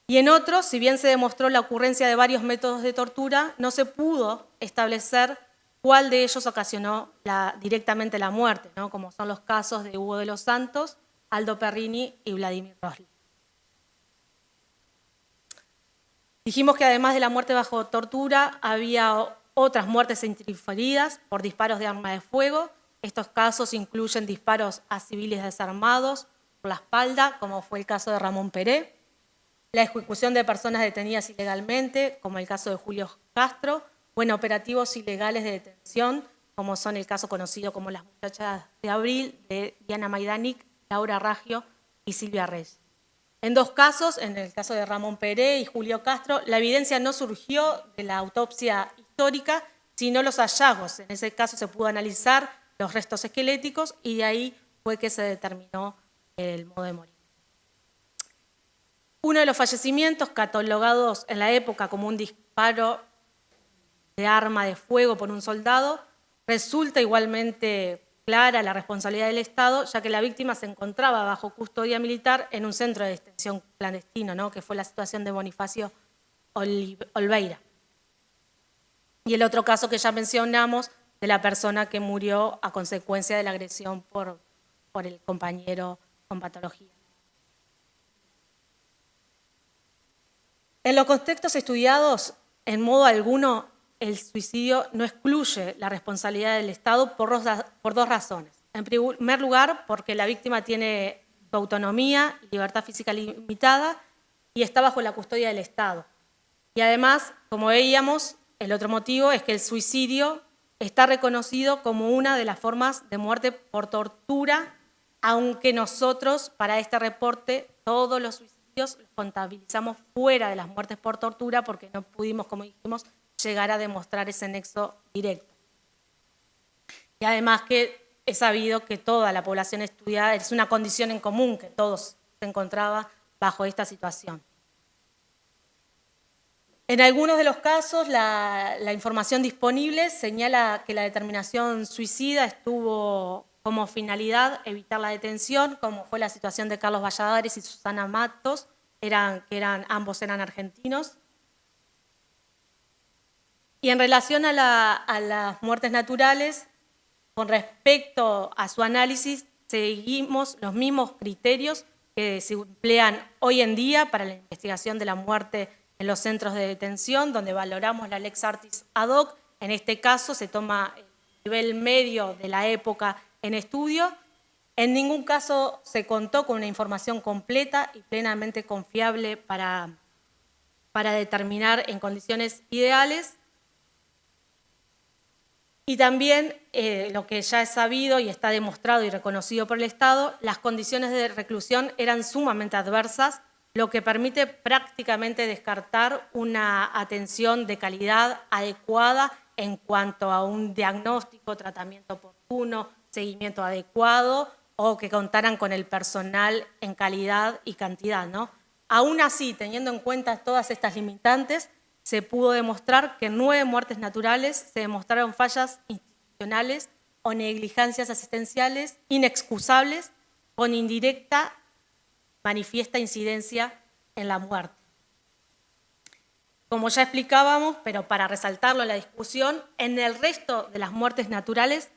Y en otros, si bien se demostró la ocurrencia de varios métodos de tortura, no se pudo establecer cuál de ellos ocasionó directamente la muerte, ¿no? Como son los casos de Hugo de los Santos, Aldo Perrini y Vladimir Rosli. Dijimos que además de la muerte bajo tortura, había otras muertes interferidas por disparos de arma de fuego. Estos casos incluyen disparos a civiles desarmados por la espalda, como fue el caso de Ramón Peré, la ejecución de personas detenidas ilegalmente, como el caso de Julio Castro, o en operativos ilegales de detención, como son el caso conocido como las muchachas de abril, de Diana Maidanic, Laura Raggio y Silvia Reyes. En dos casos, en el caso de Ramón Peré y Julio Castro, la evidencia no surgió de la autopsia histórica, sino los hallazgos. En ese caso se pudo analizar los restos esqueléticos y de ahí fue que se determinó el modo de morir. Uno de los fallecimientos catalogados en la época como un disparo de arma de fuego por un soldado, resulta igualmente clara la responsabilidad del Estado, ya que la víctima se encontraba bajo custodia militar en un centro de detención clandestino, ¿no? Que fue la situación de Bonifacio Olveira. Y el otro caso que ya mencionamos, de la persona que murió a consecuencia de la agresión por el compañero con patología. En los contextos estudiados, en modo alguno, el suicidio no excluye la responsabilidad del Estado por dos razones. En primer lugar, porque la víctima tiene su autonomía y libertad física limitada y está bajo la custodia del Estado. Y además, como veíamos, el otro motivo es que el suicidio está reconocido como una de las formas de muerte por tortura, aunque nosotros, para este reporte, todos los suicidios los contabilizamos fuera de las muertes por tortura porque no pudimos, como dijimos, llegar a demostrar ese nexo directo. Y además que es sabido que toda la población estudiada es una condición en común, que todos se encontraban bajo esta situación. En algunos de los casos, la información disponible señala que la determinación suicida estuvo como finalidad evitar la detención, como fue la situación de Carlos Valladares y Susana Matos, ambos eran argentinos. Y en relación a las muertes naturales, con respecto a su análisis, seguimos los mismos criterios que se emplean hoy en día para la investigación de la muerte en los centros de detención, donde valoramos la lex artis ad hoc. En este caso se toma el nivel medio de la época en estudio. En ningún caso se contó con una información completa y plenamente confiable para determinar en condiciones ideales. Y también lo que ya es sabido y está demostrado y reconocido por el Estado, las condiciones de reclusión eran sumamente adversas, lo que permite prácticamente descartar una atención de calidad adecuada en cuanto a un diagnóstico, tratamiento oportuno, seguimiento adecuado o que contaran con el personal en calidad y cantidad, ¿no? Aún así, teniendo en cuenta todas estas limitantes, se pudo demostrar que en 9 muertes naturales se demostraron fallas institucionales o negligencias asistenciales inexcusables con indirecta manifiesta incidencia en la muerte. Como ya explicábamos, pero para resaltarlo en la discusión, en el resto de las muertes naturales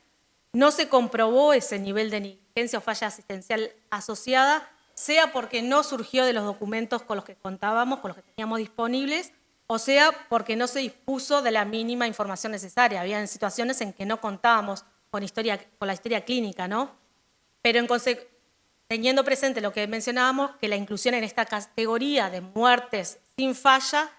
no se comprobó ese nivel de negligencia o falla asistencial asociada, sea porque no surgió de los documentos con los que contábamos, con los que teníamos disponibles, o sea porque no se dispuso de la mínima información necesaria. Había situaciones en que no contábamos con la historia clínica, ¿no? Pero teniendo presente lo que mencionábamos, que la inclusión en esta categoría de muertes sin falla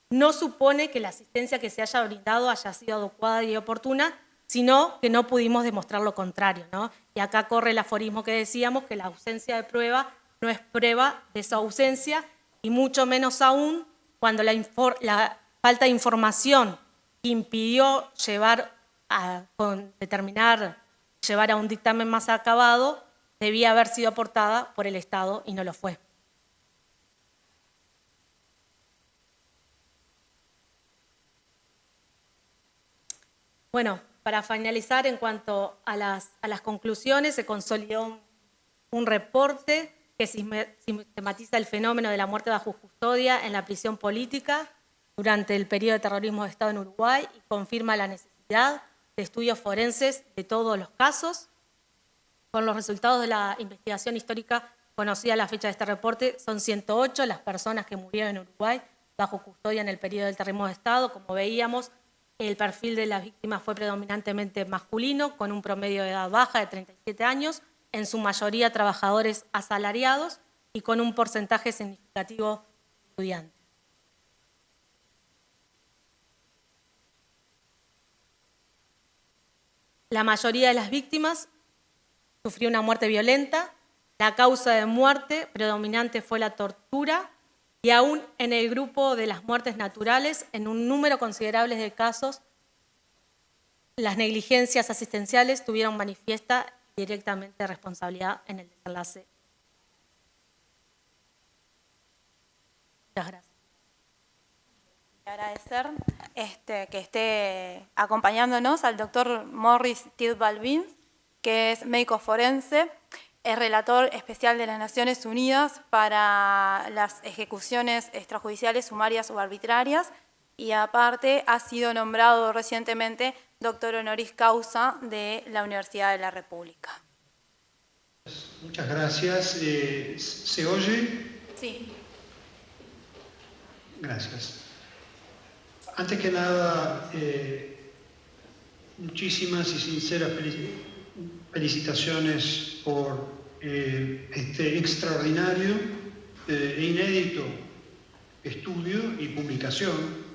no supone que la asistencia que se haya brindado haya sido adecuada y oportuna, sino que no pudimos demostrar lo contrario, ¿no? Y acá corre el aforismo que decíamos, que la ausencia de prueba no es prueba de su ausencia, y mucho menos aún cuando la falta de información que impidió llevar a un dictamen más acabado debía haber sido aportada por el Estado y no lo fue. Bueno, para finalizar, en cuanto a las conclusiones, se consolidó un reporte que sistematiza el fenómeno de la muerte bajo custodia en la prisión política durante el periodo de terrorismo de Estado en Uruguay y confirma la necesidad de estudios forenses de todos los casos. Con los resultados de la investigación histórica conocida a la fecha de este reporte, son 108 las personas que murieron en Uruguay bajo custodia en el periodo del terrorismo de Estado. Como veíamos, el perfil de las víctimas fue predominantemente masculino, con un promedio de edad baja de 37 años, en su mayoría trabajadores asalariados y con un porcentaje significativo de estudiantes. La mayoría de las víctimas sufrió una muerte violenta. La causa de muerte predominante fue la tortura y aún en el grupo de las muertes naturales, en un número considerable de casos, las negligencias asistenciales tuvieron manifiesta y directamente responsabilidad en el desenlace. Muchas gracias. Agradecer que esté acompañándonos al doctor Morris Tidball-Vince, que es médico forense, es relator especial de las Naciones Unidas para las ejecuciones extrajudiciales, sumarias o arbitrarias, y aparte ha sido nombrado recientemente doctor honoris causa de la Universidad de la República. Muchas gracias. ¿Se oye? Sí. Gracias. Antes que nada, muchísimas y sinceras felicitaciones por este extraordinario e inédito estudio y publicación.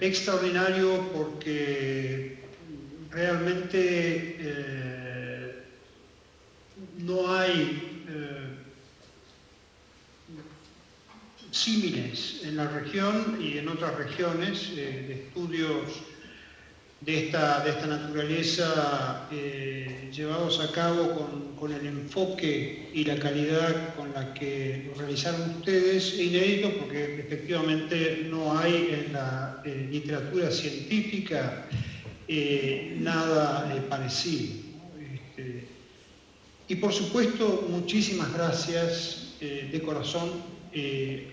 Extraordinario porque realmente no hay símiles en la región y en otras regiones de estudios de esta naturaleza llevados a cabo con el enfoque y la calidad con la que lo realizaron ustedes, e inédito porque efectivamente no hay en la literatura científica nada parecido. Y por supuesto, muchísimas gracias de corazón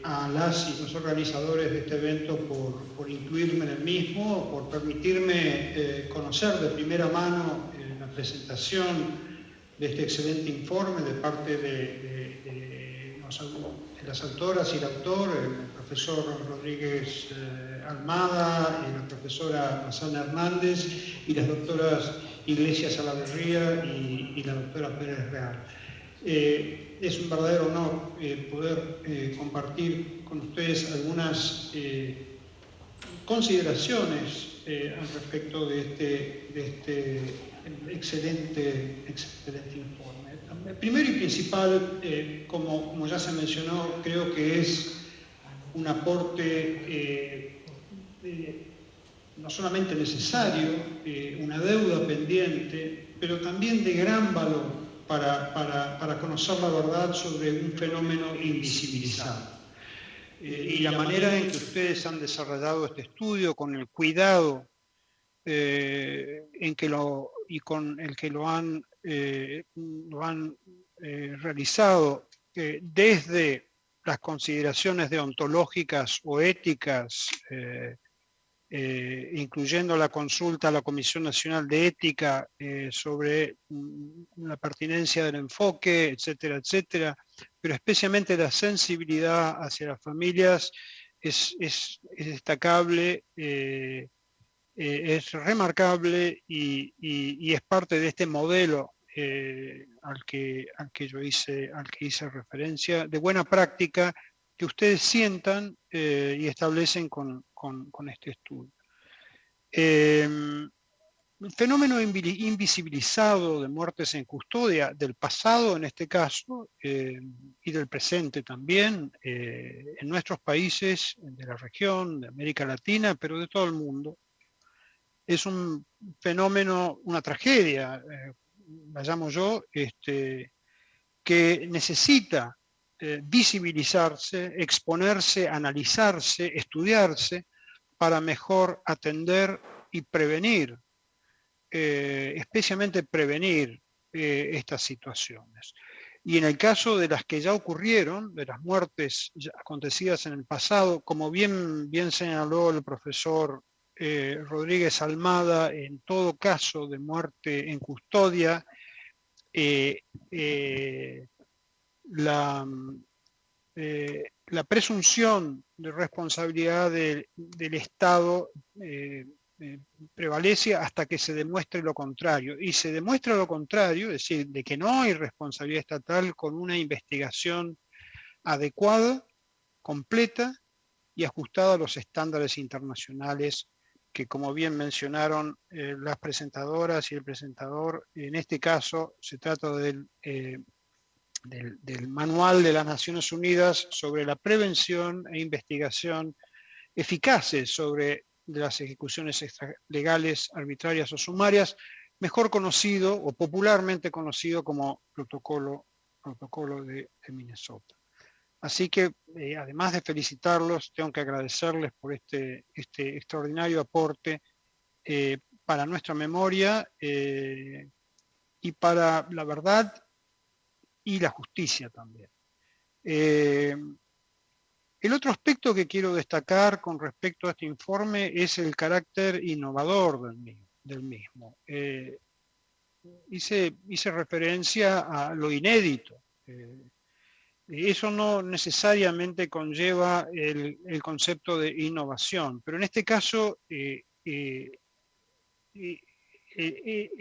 a las y los organizadores de este evento por incluirme en el mismo, por permitirme conocer de primera mano la presentación de este excelente informe de parte de las autoras y el autor, el profesor Rodríguez Almada, la profesora Mazana Hernández y las doctoras Iglesias Salaverría y la doctora Pérez Real. Es un verdadero honor poder compartir con ustedes algunas consideraciones al respecto de este excelente informe. Primero y principal, como ya se mencionó, creo que es un aporte no solamente necesario, una deuda pendiente, pero también de gran valor para conocer la verdad sobre un fenómeno invisibilizado. Y la manera en que ustedes han desarrollado este estudio, con el cuidado con el que lo han realizado, desde las consideraciones deontológicas o éticas, incluyendo la consulta a la Comisión Nacional de Ética sobre la pertinencia del enfoque, etcétera, etcétera, pero especialmente la sensibilidad hacia las familias es destacable, es remarcable y es parte de este modelo al que hice referencia, de buena práctica que ustedes sientan y establecen con este estudio. fenómeno invisibilizado de muertes en custodia, del pasado en este caso, y del presente también, en nuestros países de la región, de América Latina, pero de todo el mundo. Es un fenómeno, una tragedia, la llamo yo, que necesita visibilizarse, exponerse, analizarse, estudiarse, para mejor atender y prevenir, especialmente prevenir estas situaciones. Y en el caso de las que ya ocurrieron, de las muertes acontecidas en el pasado, como bien señaló el profesor Rodríguez Almada, en todo caso de muerte en custodia, la presunción de responsabilidad del Estado prevalece hasta que se demuestre lo contrario. Y se demuestra lo contrario, es decir, de que no hay responsabilidad estatal, con una investigación adecuada, completa y ajustada a los estándares internacionales que, como bien mencionaron las presentadoras y el presentador, en este caso se trata del Manual de las Naciones Unidas sobre la prevención e investigación eficaces sobre las ejecuciones extralegales, arbitrarias o sumarias, mejor conocido o popularmente conocido como protocolo de Minnesota. Así que, además de felicitarlos, tengo que agradecerles por este extraordinario aporte para nuestra memoria y para la verdad y la justicia también. El otro aspecto que quiero destacar con respecto a este informe es el carácter innovador del mismo. Hice referencia a lo inédito. Eso no necesariamente conlleva el concepto de innovación, pero en este caso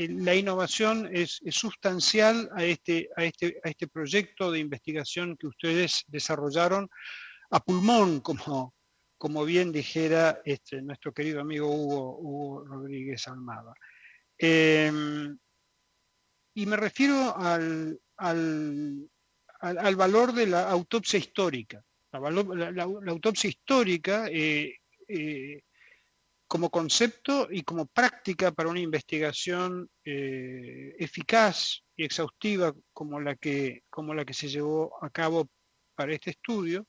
la innovación es sustancial a este proyecto de investigación que ustedes desarrollaron a pulmón, como bien dijera nuestro querido amigo Hugo Rodríguez Almada. Y me refiero al valor de la autopsia histórica. La autopsia histórica como concepto y como práctica para una investigación eficaz y exhaustiva como la que se llevó a cabo para este estudio,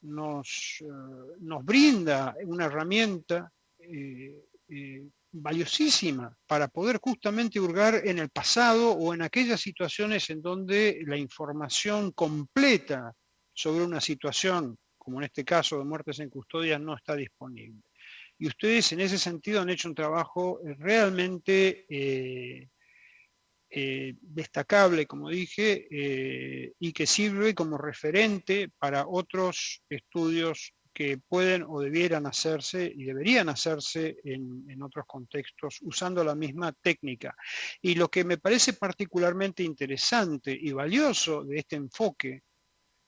nos brinda una herramienta valiosísima para poder justamente hurgar en el pasado o en aquellas situaciones en donde la información completa sobre una situación, como en este caso de muertes en custodia, no está disponible. Y ustedes en ese sentido han hecho un trabajo realmente destacable, como dije, y que sirve como referente para otros estudios que pueden o debieran hacerse y deberían hacerse en otros contextos usando la misma técnica. Y lo que me parece particularmente interesante y valioso de este enfoque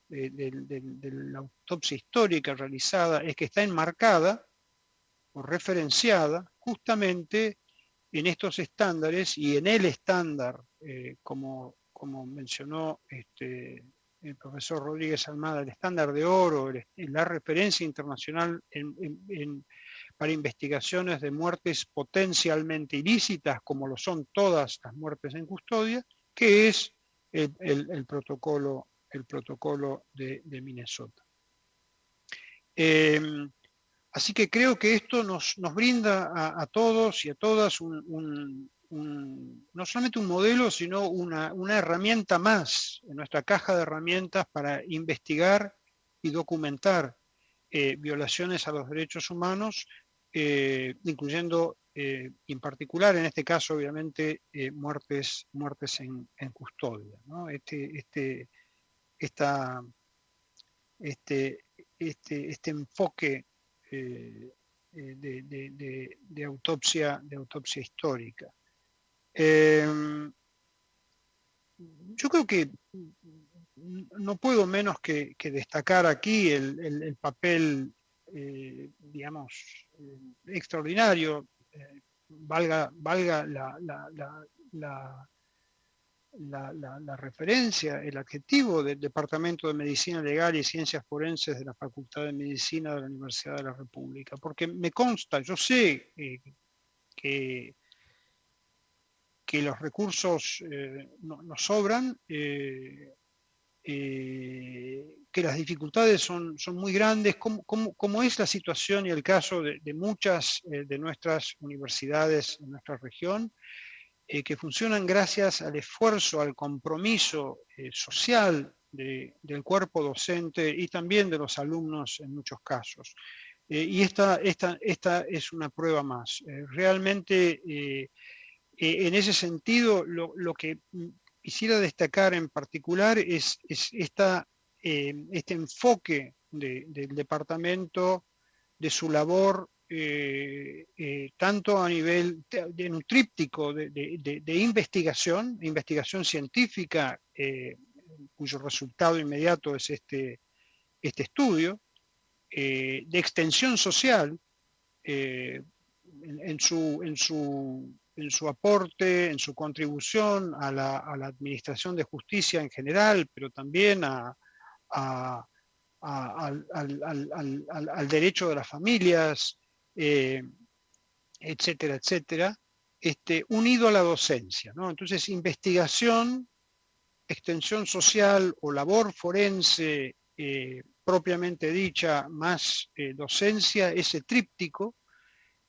de la autopsia histórica realizada es que está enmarcada o referenciada justamente en estos estándares y en el estándar, como mencionó el profesor Rodríguez Almada, el estándar de oro, la referencia internacional para investigaciones de muertes potencialmente ilícitas, como lo son todas las muertes en custodia, que es el protocolo de Minnesota. Así que creo que esto nos brinda a todos y a todas no solamente un modelo, sino una herramienta más en nuestra caja de herramientas para investigar y documentar violaciones a los derechos humanos, incluyendo en particular, en este caso, obviamente, muertes en custodia, ¿no? Este enfoque de autopsia histórica. Yo creo que no puedo menos que destacar aquí el papel, digamos, extraordinario valga la referencia, el adjetivo del Departamento de Medicina Legal y Ciencias Forenses de la Facultad de Medicina de la Universidad de la República, porque me consta, yo sé que los recursos no sobran, que las dificultades son muy grandes, como es la situación y el caso de muchas de nuestras universidades en nuestra región, que funcionan gracias al esfuerzo, al compromiso social del cuerpo docente y también de los alumnos en muchos casos. Y esta es una prueba más. Realmente, en ese sentido, lo que quisiera destacar en particular es este enfoque del departamento, de su labor, tanto a nivel de un tríptico de investigación científica, cuyo resultado inmediato es este estudio, de extensión social, en su aporte, en su contribución a la administración de justicia en general, pero también al derecho de las familias, etcétera, etcétera, unido a la docencia, ¿no? Entonces, investigación, extensión social o labor forense propiamente dicha, más docencia, ese tríptico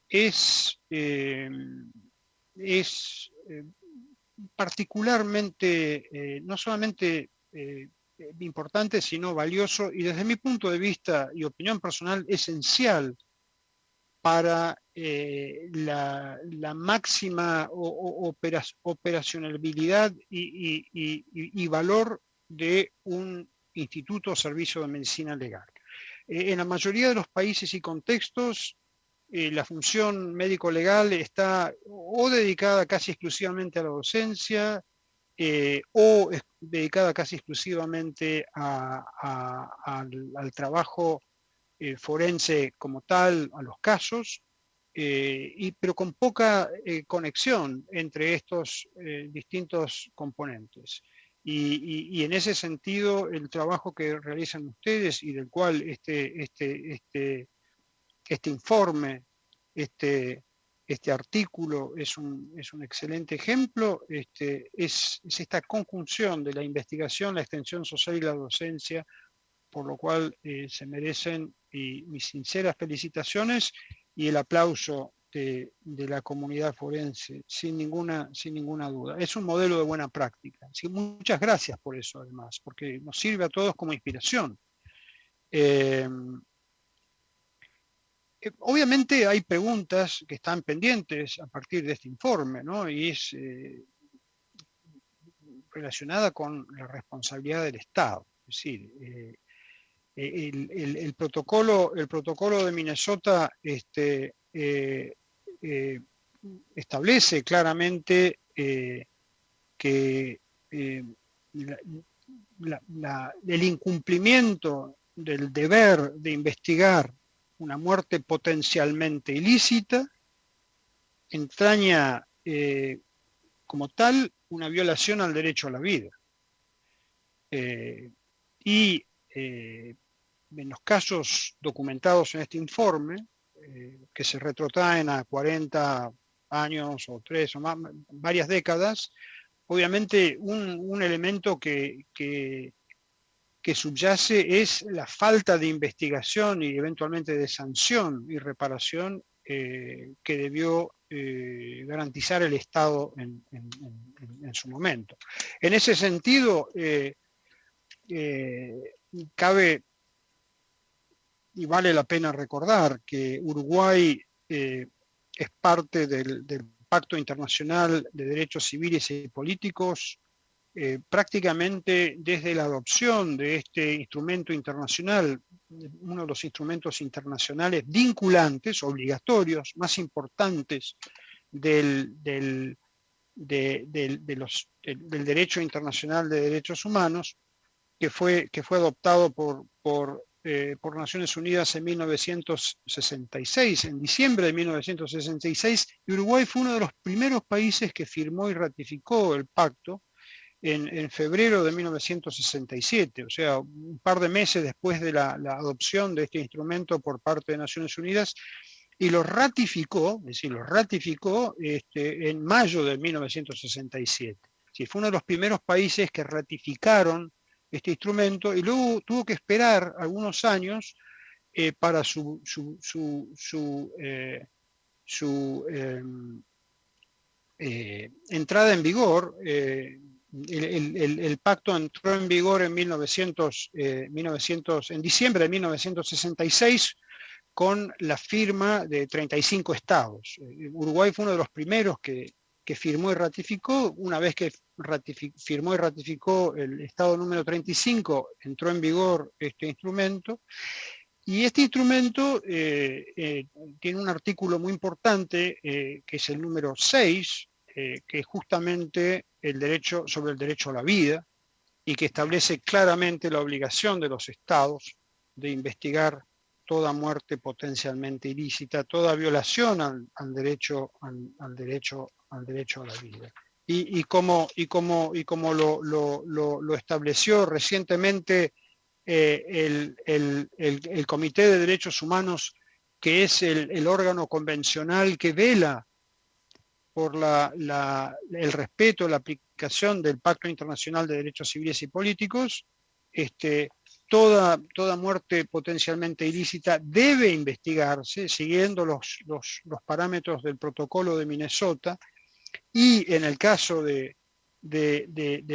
es particularmente, no solamente importante, sino valioso y desde mi punto de vista y opinión personal, esencial para la máxima operacionalidad y valor de un instituto o servicio de medicina legal. En la mayoría de los países y contextos, la función médico-legal está o dedicada casi exclusivamente a la docencia, o dedicada casi exclusivamente al trabajo forense como tal, a los casos, pero con poca conexión entre estos distintos componentes. Y en ese sentido, el trabajo que realizan ustedes y del cual este informe, este artículo es un excelente ejemplo, es esta conjunción de la investigación, la extensión social y la docencia, por lo cual se merecen mis sinceras felicitaciones y el aplauso de la comunidad forense, sin ninguna duda. Es un modelo de buena práctica. Así que muchas gracias por eso, además, porque nos sirve a todos como inspiración. Obviamente hay preguntas que están pendientes a partir de este informe, ¿no? Y es relacionada con la responsabilidad del Estado. Es decir, el protocolo de Minnesota establece claramente que el incumplimiento del deber de investigar una muerte potencialmente ilícita entraña como tal una violación al derecho a la vida. Y en los casos documentados en este informe, que se retrotraen a 40 años o 3 o más, varias décadas, obviamente un elemento que subyace es la falta de investigación y eventualmente de sanción y reparación que debió garantizar el Estado en su momento. En ese sentido, cabe y vale la pena recordar que Uruguay es parte del Pacto Internacional de Derechos Civiles y Políticos, prácticamente desde la adopción de este instrumento internacional, uno de los instrumentos internacionales vinculantes, obligatorios, más importantes del derecho internacional de derechos humanos, que fue adoptado por por Naciones Unidas en 1966, en diciembre de 1966, y Uruguay fue uno de los primeros países que firmó y ratificó el pacto en febrero de 1967, o sea, un par de meses después de la adopción de este instrumento por parte de Naciones Unidas, y lo ratificó, es decir, lo ratificó en mayo de 1967. Sí, fue uno de los primeros países que ratificaron este instrumento y luego tuvo que esperar algunos años para su entrada en vigor. El pacto entró en vigor en en diciembre de 1966 con la firma de 35 estados. Uruguay fue uno de los primeros que firmó y ratificó. Una vez que firmó y ratificó el estado número 35, entró en vigor este instrumento. Y este instrumento tiene un artículo muy importante, que es el número 6, que es justamente sobre el derecho a la vida, y que establece claramente la obligación de los estados de investigar toda muerte potencialmente ilícita, toda violación al derecho a la vida. Y como lo estableció recientemente el Comité de Derechos Humanos, que es el órgano convencional que vela por el respeto, la aplicación del Pacto Internacional de Derechos Civiles y Políticos, toda muerte potencialmente ilícita debe investigarse siguiendo los parámetros del protocolo de Minnesota, y en el caso de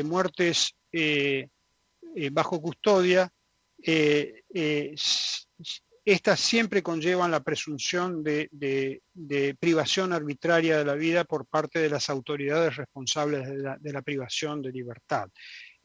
muertes bajo custodia, estas siempre conllevan la presunción de privación arbitraria de la vida por parte de las autoridades responsables de la privación de libertad.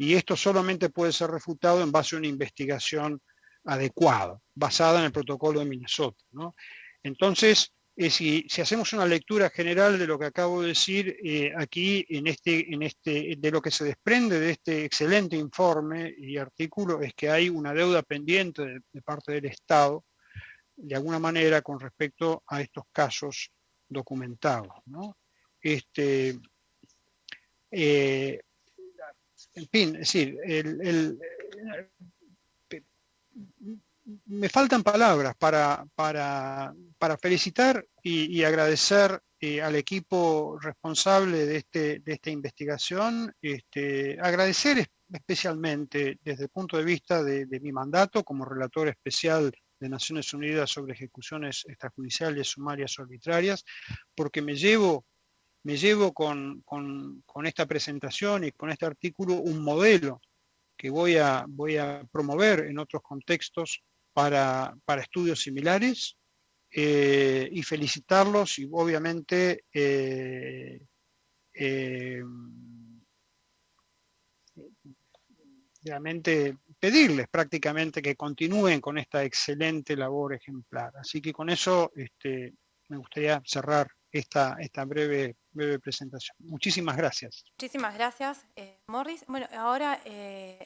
Y esto solamente puede ser refutado en base a una investigación adecuada, basada en el protocolo de Minnesota, ¿no? Entonces, si hacemos una lectura general de lo que acabo de decir, aquí de lo que se desprende de este excelente informe y artículo, es que hay una deuda pendiente de parte del Estado, de alguna manera, con respecto a estos casos documentados, ¿no? En fin, es decir, me faltan palabras para felicitar y agradecer al equipo responsable de esta investigación, agradecer especialmente desde el punto de vista de mi mandato como relator especial de Naciones Unidas sobre ejecuciones extrajudiciales, sumarias o arbitrarias, porque me llevo con esta presentación y con este artículo un modelo que voy a promover en otros contextos para estudios similares, y felicitarlos y obviamente realmente pedirles prácticamente que continúen con esta excelente labor ejemplar. Así que con eso me gustaría cerrar esta breve presentación. Muchísimas gracias. Muchísimas gracias, Morris. Bueno, ahora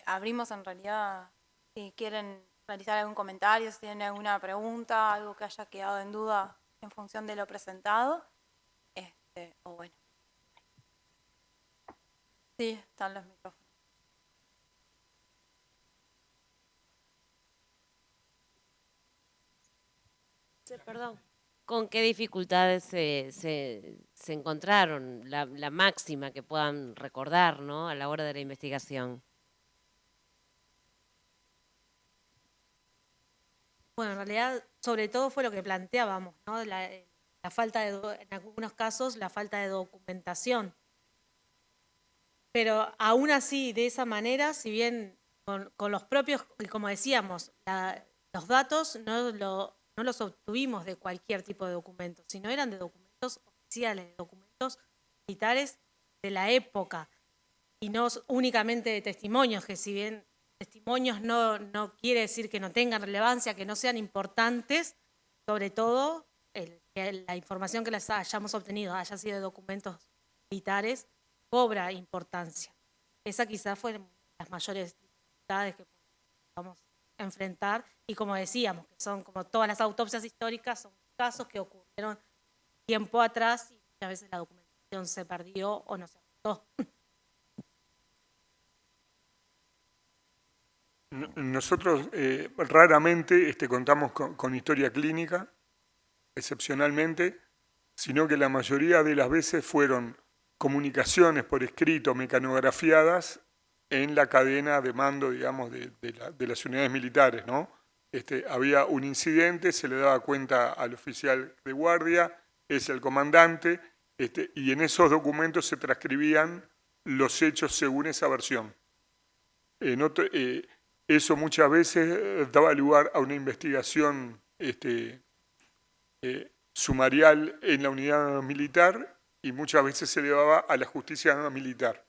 abrimos en realidad, si quieren realizar algún comentario, si tienen alguna pregunta, algo que haya quedado en duda en función de lo presentado. O bueno. Sí, están los micrófonos. Perdón. ¿Con qué dificultades se encontraron? La máxima que puedan recordar, ¿no?, a la hora de la investigación. Bueno, en realidad, sobre todo fue lo que planteábamos, ¿no? La falta en algunos casos, la falta de documentación. Pero aún así, de esa manera, si bien con los propios, como decíamos, los datos no los obtuvimos de cualquier tipo de documento, sino eran de documentos oficiales, de documentos militares de la época, y no únicamente de testimonios, que si bien testimonios no quiere decir que no tengan relevancia, que no sean importantes, sobre todo que la información que les hayamos obtenido haya sido de documentos militares, cobra importancia. Esa quizás fue las mayores dificultades que podamos enfrentar. Y como decíamos, que son como todas las autopsias históricas, son casos que ocurrieron tiempo atrás y muchas veces la documentación se perdió o no se aportó. Nosotros raramente contamos con historia clínica, excepcionalmente, sino que la mayoría de las veces fueron comunicaciones por escrito, mecanografiadas en la cadena de mando, digamos, de las unidades militares, ¿no? Había un incidente, se le daba cuenta al oficial de guardia, es el comandante, y en esos documentos se transcribían los hechos según esa versión. Eso muchas veces daba lugar a una investigación sumarial en la unidad militar y muchas veces se llevaba a la justicia militar.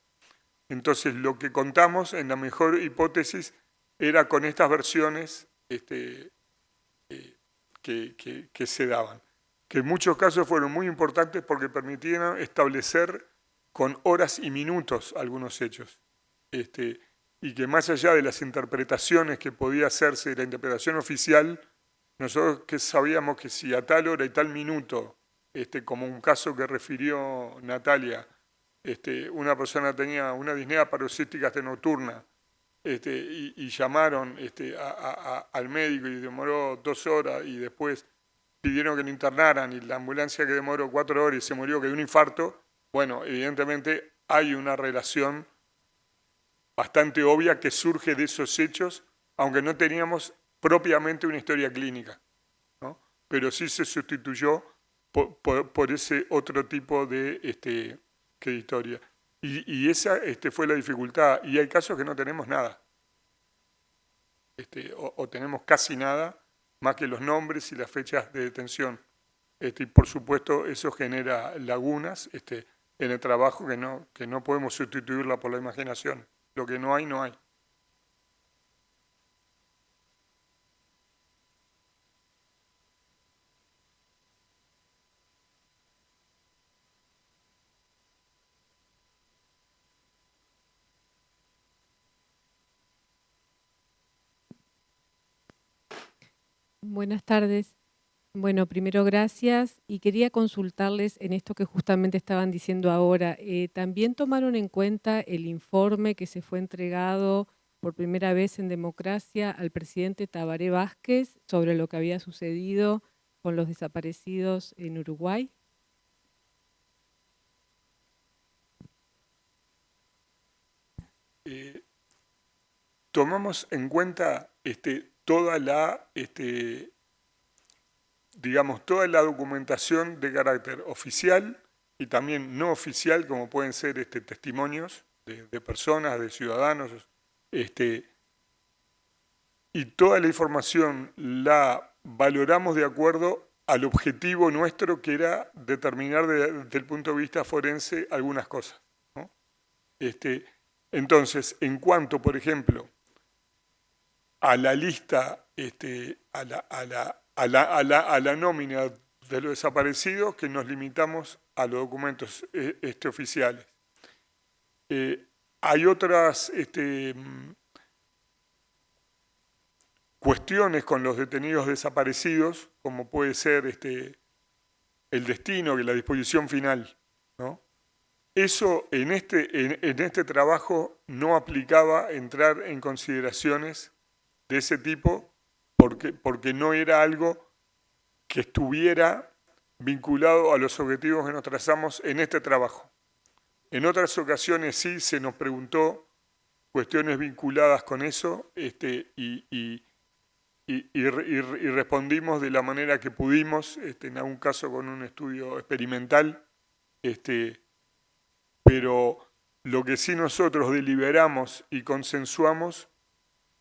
Entonces, lo que contamos en la mejor hipótesis era con estas versiones que se daban, que en muchos casos fueron muy importantes porque permitían establecer con horas y minutos algunos hechos. Y que más allá de las interpretaciones que podía hacerse de la interpretación oficial, nosotros que sabíamos que si a tal hora y tal minuto, como un caso que refirió Natalia, una persona tenía una disnea paroxística nocturna, y llamaron al médico y demoró 2 horas y después pidieron que lo internaran y la ambulancia que demoró 4 horas y se murió que de un infarto, bueno, evidentemente hay una relación bastante obvia que surge de esos hechos, aunque no teníamos propiamente una historia clínica, ¿no? Pero sí se sustituyó por ese otro tipo de historia. Y esa fue la dificultad. Y hay casos que no tenemos nada. O tenemos casi nada, más que los nombres y las fechas de detención. Y por supuesto eso genera lagunas en el trabajo que no podemos sustituirla por la imaginación. Lo que no hay, no hay. Buenas tardes. Bueno, primero gracias y quería consultarles en esto que justamente estaban diciendo ahora. ¿También tomaron en cuenta el informe que se fue entregado por primera vez en democracia al presidente Tabaré Vázquez sobre lo que había sucedido con los desaparecidos en Uruguay? Tomamos en cuenta toda la digamos, toda la documentación de carácter oficial y también no oficial, como pueden ser testimonios de personas, de ciudadanos, y toda la información la valoramos de acuerdo al objetivo nuestro, que era determinar desde el punto de vista forense algunas cosas, ¿no? Entonces, en cuanto, por ejemplo, a la lista, a la nómina de los desaparecidos, que nos limitamos a los documentos oficiales. Hay otras cuestiones con los detenidos desaparecidos, como puede ser el destino, que la disposición final, ¿no? Eso en este trabajo no aplicaba entrar en consideraciones de ese tipo, porque no era algo que estuviera vinculado a los objetivos que nos trazamos en este trabajo. En otras ocasiones sí se nos preguntó cuestiones vinculadas con eso y respondimos de la manera que pudimos, en algún caso con un estudio experimental, pero lo que sí nosotros deliberamos y consensuamos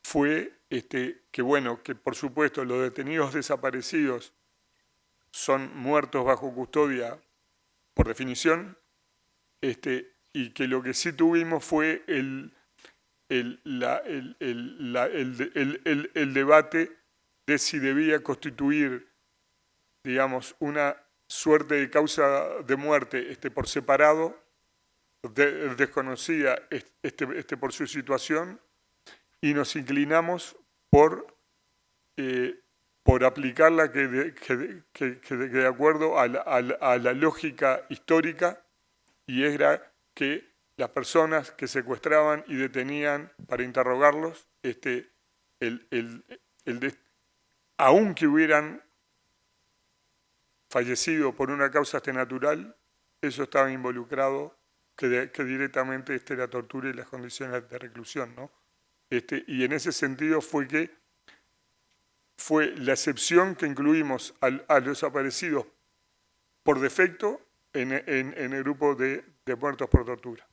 fue que bueno, que por supuesto los detenidos desaparecidos son muertos bajo custodia por definición, y que lo que sí tuvimos fue el debate de si debía constituir, digamos, una suerte de causa de muerte por separado, desconocida por su situación, y nos inclinamos por por aplicarla que de acuerdo a la lógica histórica, y era que las personas que secuestraban y detenían para interrogarlos, aunque hubieran fallecido por una causa natural, eso estaba involucrado que directamente la tortura y las condiciones de reclusión, ¿no? Y en ese sentido fue la excepción que incluimos a los desaparecidos por defecto en el grupo de muertos por tortura.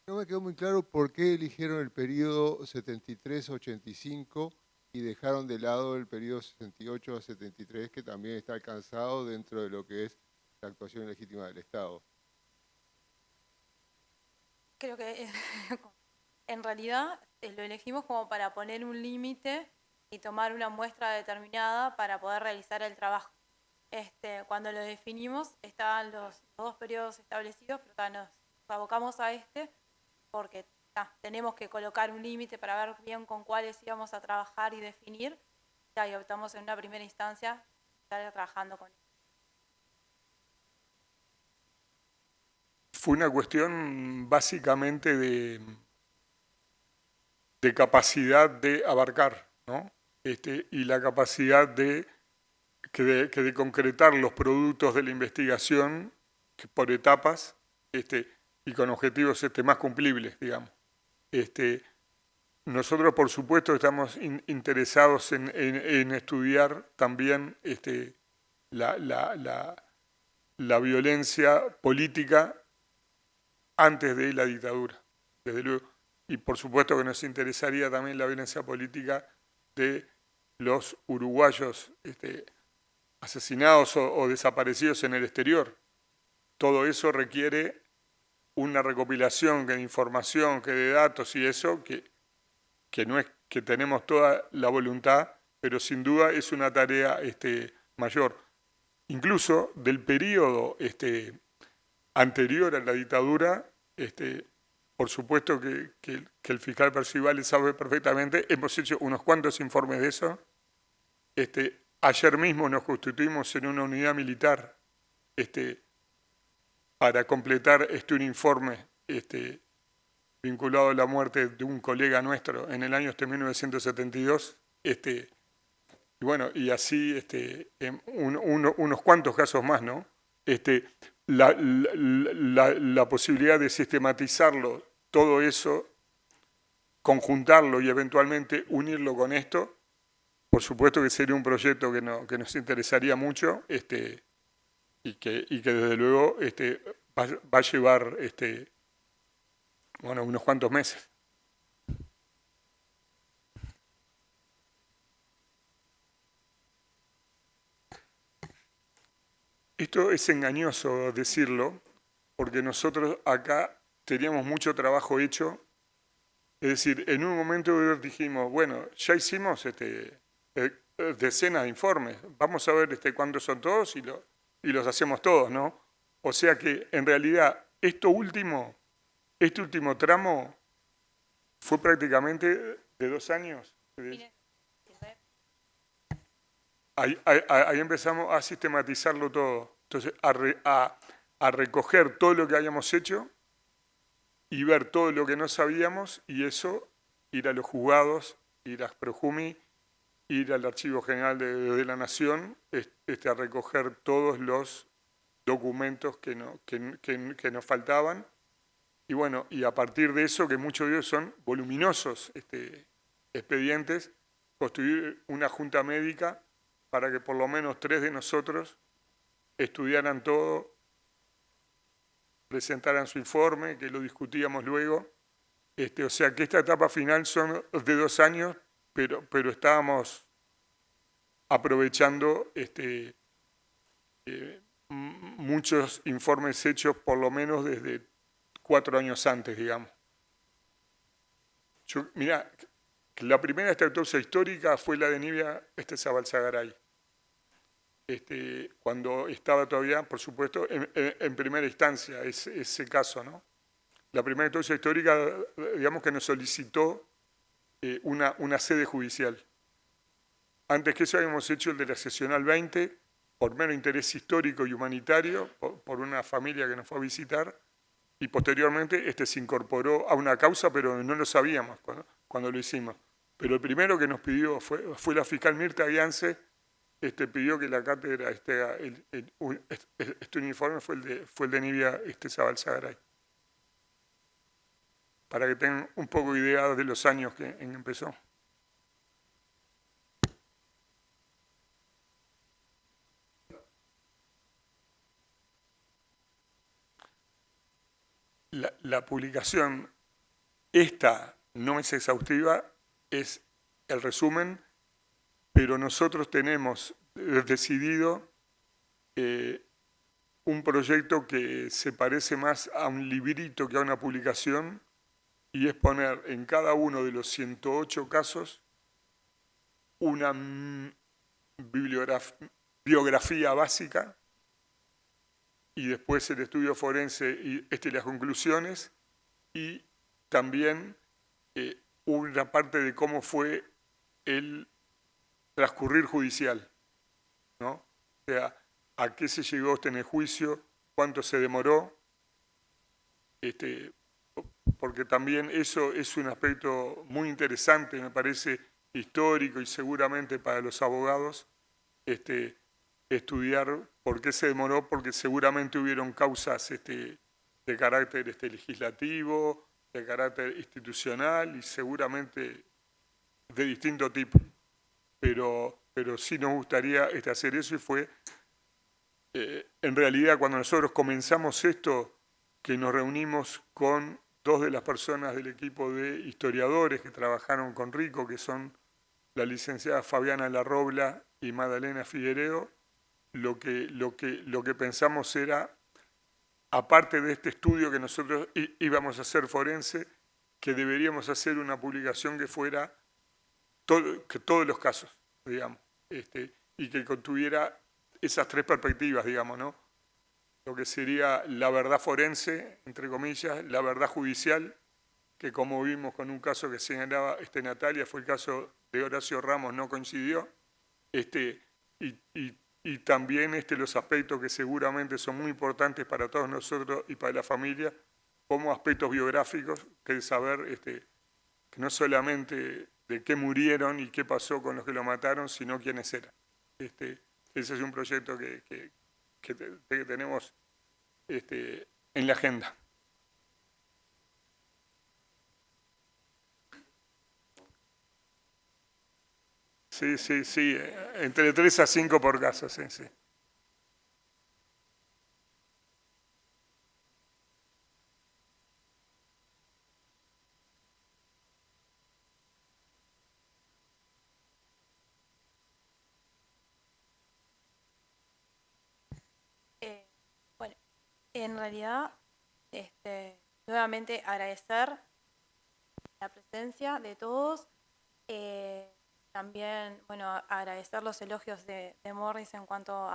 No me quedó muy claro por qué eligieron el periodo 73-85 y dejaron de lado el periodo 68 a 73, que también está alcanzado dentro de lo que es la actuación legítima del Estado. Creo que en realidad lo elegimos como para poner un límite y tomar una muestra determinada para poder realizar el trabajo. Cuando lo definimos estaban los dos periodos establecidos, pero nos abocamos a porque tenemos que colocar un límite para ver bien con cuáles íbamos a trabajar y definir, y optamos en una primera instancia estar trabajando con ellos. Fue una cuestión básicamente de capacidad de abarcar, ¿no? Y la capacidad de concretar los productos de la investigación por etapas y con objetivos más cumplibles, digamos. Nosotros, por supuesto, estamos interesados en estudiar también la violencia política antes de la dictadura, desde luego. Y por supuesto que nos interesaría también la violencia política de los uruguayos asesinados o desaparecidos en el exterior. Todo eso requiere una recopilación de información, de datos y eso, que no es que tenemos toda la voluntad, pero sin duda es una tarea mayor. Incluso del periodo anterior a la dictadura, por supuesto que el fiscal Percival sabe perfectamente, hemos hecho unos cuantos informes de eso. Ayer mismo nos constituimos en una unidad militar para completar un informe vinculado a la muerte de un colega nuestro en el año 1972. Y bueno, y así unos cuantos casos más, ¿no? La posibilidad de sistematizarlo, todo eso, conjuntarlo y eventualmente unirlo con esto, por supuesto que sería un proyecto que nos interesaría mucho y que desde luego va a llevar unos cuantos meses. Esto es engañoso decirlo, porque nosotros acá teníamos mucho trabajo hecho. Es decir, en un momento dijimos, bueno, ya hicimos decenas de informes, vamos a ver cuántos son todos y los hacemos todos, ¿no? O sea que en realidad este último tramo fue prácticamente de 2 años. Ahí empezamos a sistematizarlo todo. Entonces, a recoger todo lo que habíamos hecho y ver todo lo que no sabíamos, y eso, ir a los juzgados, ir a Projumi, ir al Archivo General de la Nación, a recoger todos los documentos que nos faltaban. Y bueno, y a partir de eso, que muchos de ellos son voluminosos expedientes, constituir una junta médica para que por lo menos 3 de nosotros estudiaran todo, presentaran su informe, que lo discutíamos luego. O sea que esta etapa final son de 2 años, pero estábamos aprovechando muchos informes hechos por lo menos desde 4 años antes, digamos. Mirá, que la primera autopsia histórica fue la de Nibia Zabalzagaray, cuando estaba todavía, por supuesto, en primera instancia ese caso, ¿no? La primera autopsia histórica, digamos que nos solicitó una sede judicial. Antes que eso habíamos hecho el de la seccional 20, por mero interés histórico y humanitario, por una familia que nos fue a visitar, y posteriormente se incorporó a una causa, pero no lo sabíamos cuando lo hicimos. Pero el primero que nos pidió fue la fiscal Mirta Guiance, pidió que la cátedra, este uniforme fue el de Nibia Zabalzagaray. Para que tengan un poco de idea de los años en que empezó. La publicación, esta no es exhaustiva, es el resumen, pero nosotros tenemos decidido un proyecto que se parece más a un librito que a una publicación, y es poner en cada uno de los 108 casos una biografía básica, y después el estudio forense y las conclusiones, y también una parte de cómo fue el transcurrir judicial, ¿no? O sea, a qué se llegó en el juicio, cuánto se demoró, porque también eso es un aspecto muy interesante, me parece, histórico, y seguramente para los abogados, estudiar por qué se demoró, porque seguramente hubieron causas de carácter legislativo, de carácter institucional y seguramente de distinto tipo. Pero sí nos gustaría hacer eso, y fue en realidad cuando nosotros comenzamos esto, que nos reunimos con dos de las personas del equipo de historiadores que trabajaron con Rico, que son la licenciada Fabiana Larrobla y Magdalena Figuereo. Lo que pensamos era, aparte de este estudio que nosotros íbamos a hacer forense, que deberíamos hacer una publicación que fuera todos los casos, digamos, y que contuviera esas tres perspectivas, digamos, ¿no? Lo que sería la verdad forense, entre comillas, la verdad judicial, que como vimos con un caso que señalaba Natalia, fue el caso de Horacio Ramos, no coincidió, y también los aspectos que seguramente son muy importantes para todos nosotros y para la familia, como aspectos biográficos, que es saber que no solamente de qué murieron y qué pasó con los que lo mataron, sino quiénes eran. Ese es un proyecto que tenemos en la agenda. Sí, entre 3 a 5 por caso, sí. Bueno, en realidad, nuevamente agradecer la presencia de todos. También, bueno, agradecer los elogios de Morris en cuanto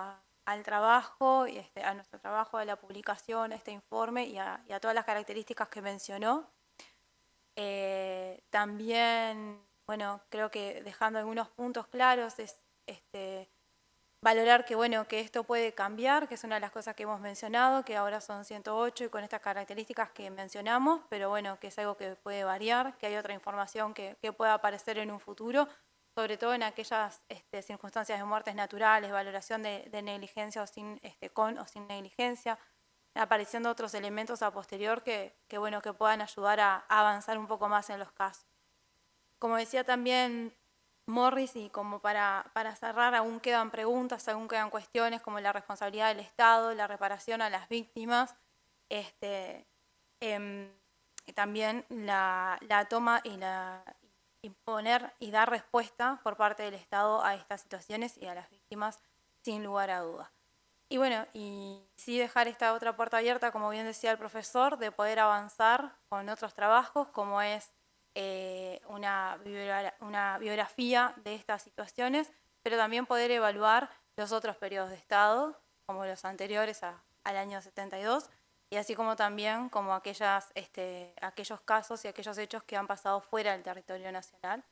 al trabajo, y a nuestro trabajo, a la publicación, este informe y a todas las características que mencionó. También, bueno, creo que dejando algunos puntos claros es valorar que, bueno, que esto puede cambiar, que es una de las cosas que hemos mencionado, que ahora son 108 y con estas características que mencionamos, pero bueno, que es algo que puede variar, que hay otra información que pueda aparecer en un futuro, sobre todo en aquellas circunstancias de muertes naturales, valoración de negligencia o con o sin negligencia, apareciendo otros elementos a posterior que puedan ayudar a avanzar un poco más en los casos. Como decía también Morris, y como para cerrar, aún quedan preguntas, aún quedan cuestiones como la responsabilidad del Estado, la reparación a las víctimas, y también la toma y imponer y dar respuesta por parte del Estado a estas situaciones y a las víctimas, sin lugar a dudas. Y bueno, y sí dejar esta otra puerta abierta, como bien decía el profesor, de poder avanzar con otros trabajos, como es una biografía de estas situaciones, pero también poder evaluar los otros periodos de Estado, como los anteriores al año 72, y así como también como aquellos casos y aquellos hechos que han pasado fuera del territorio nacional,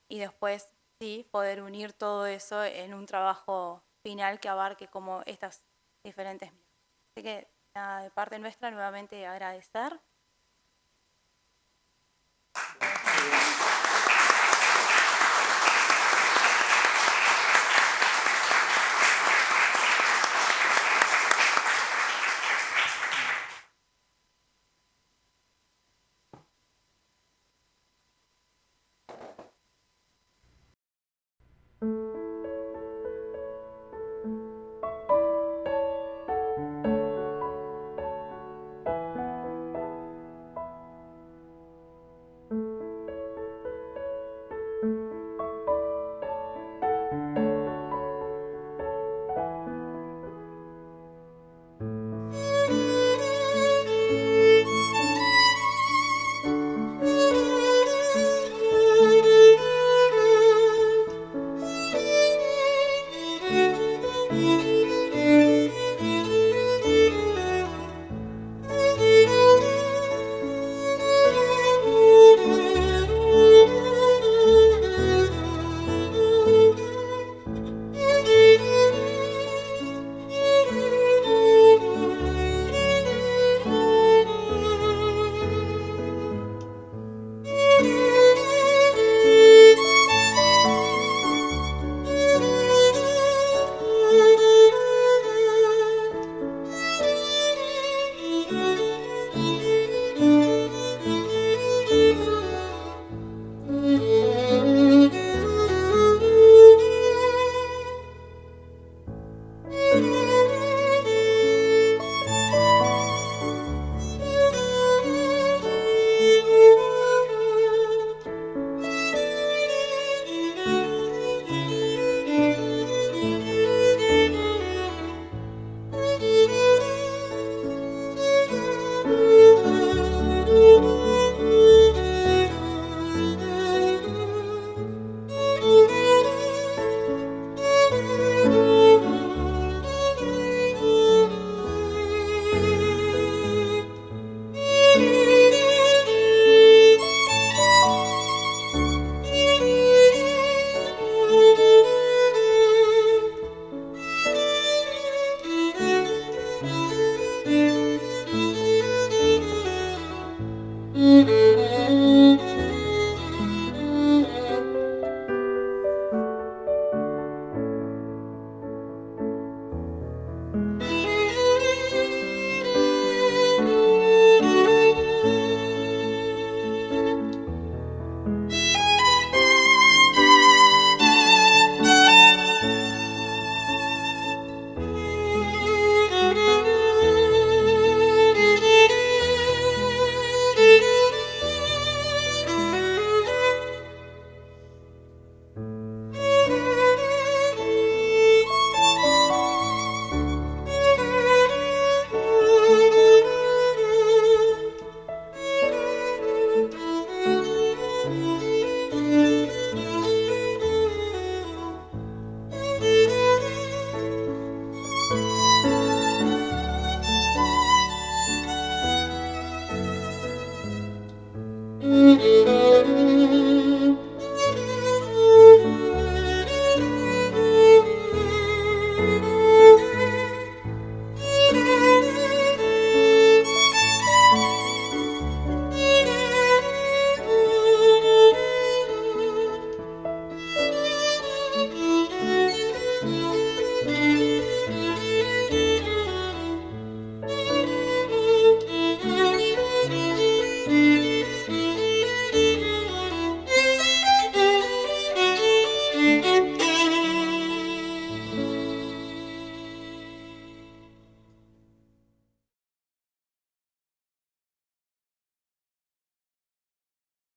y después sí poder unir todo eso en un trabajo final que abarque como estas diferentes miradas. Así que nada, de parte nuestra nuevamente agradecer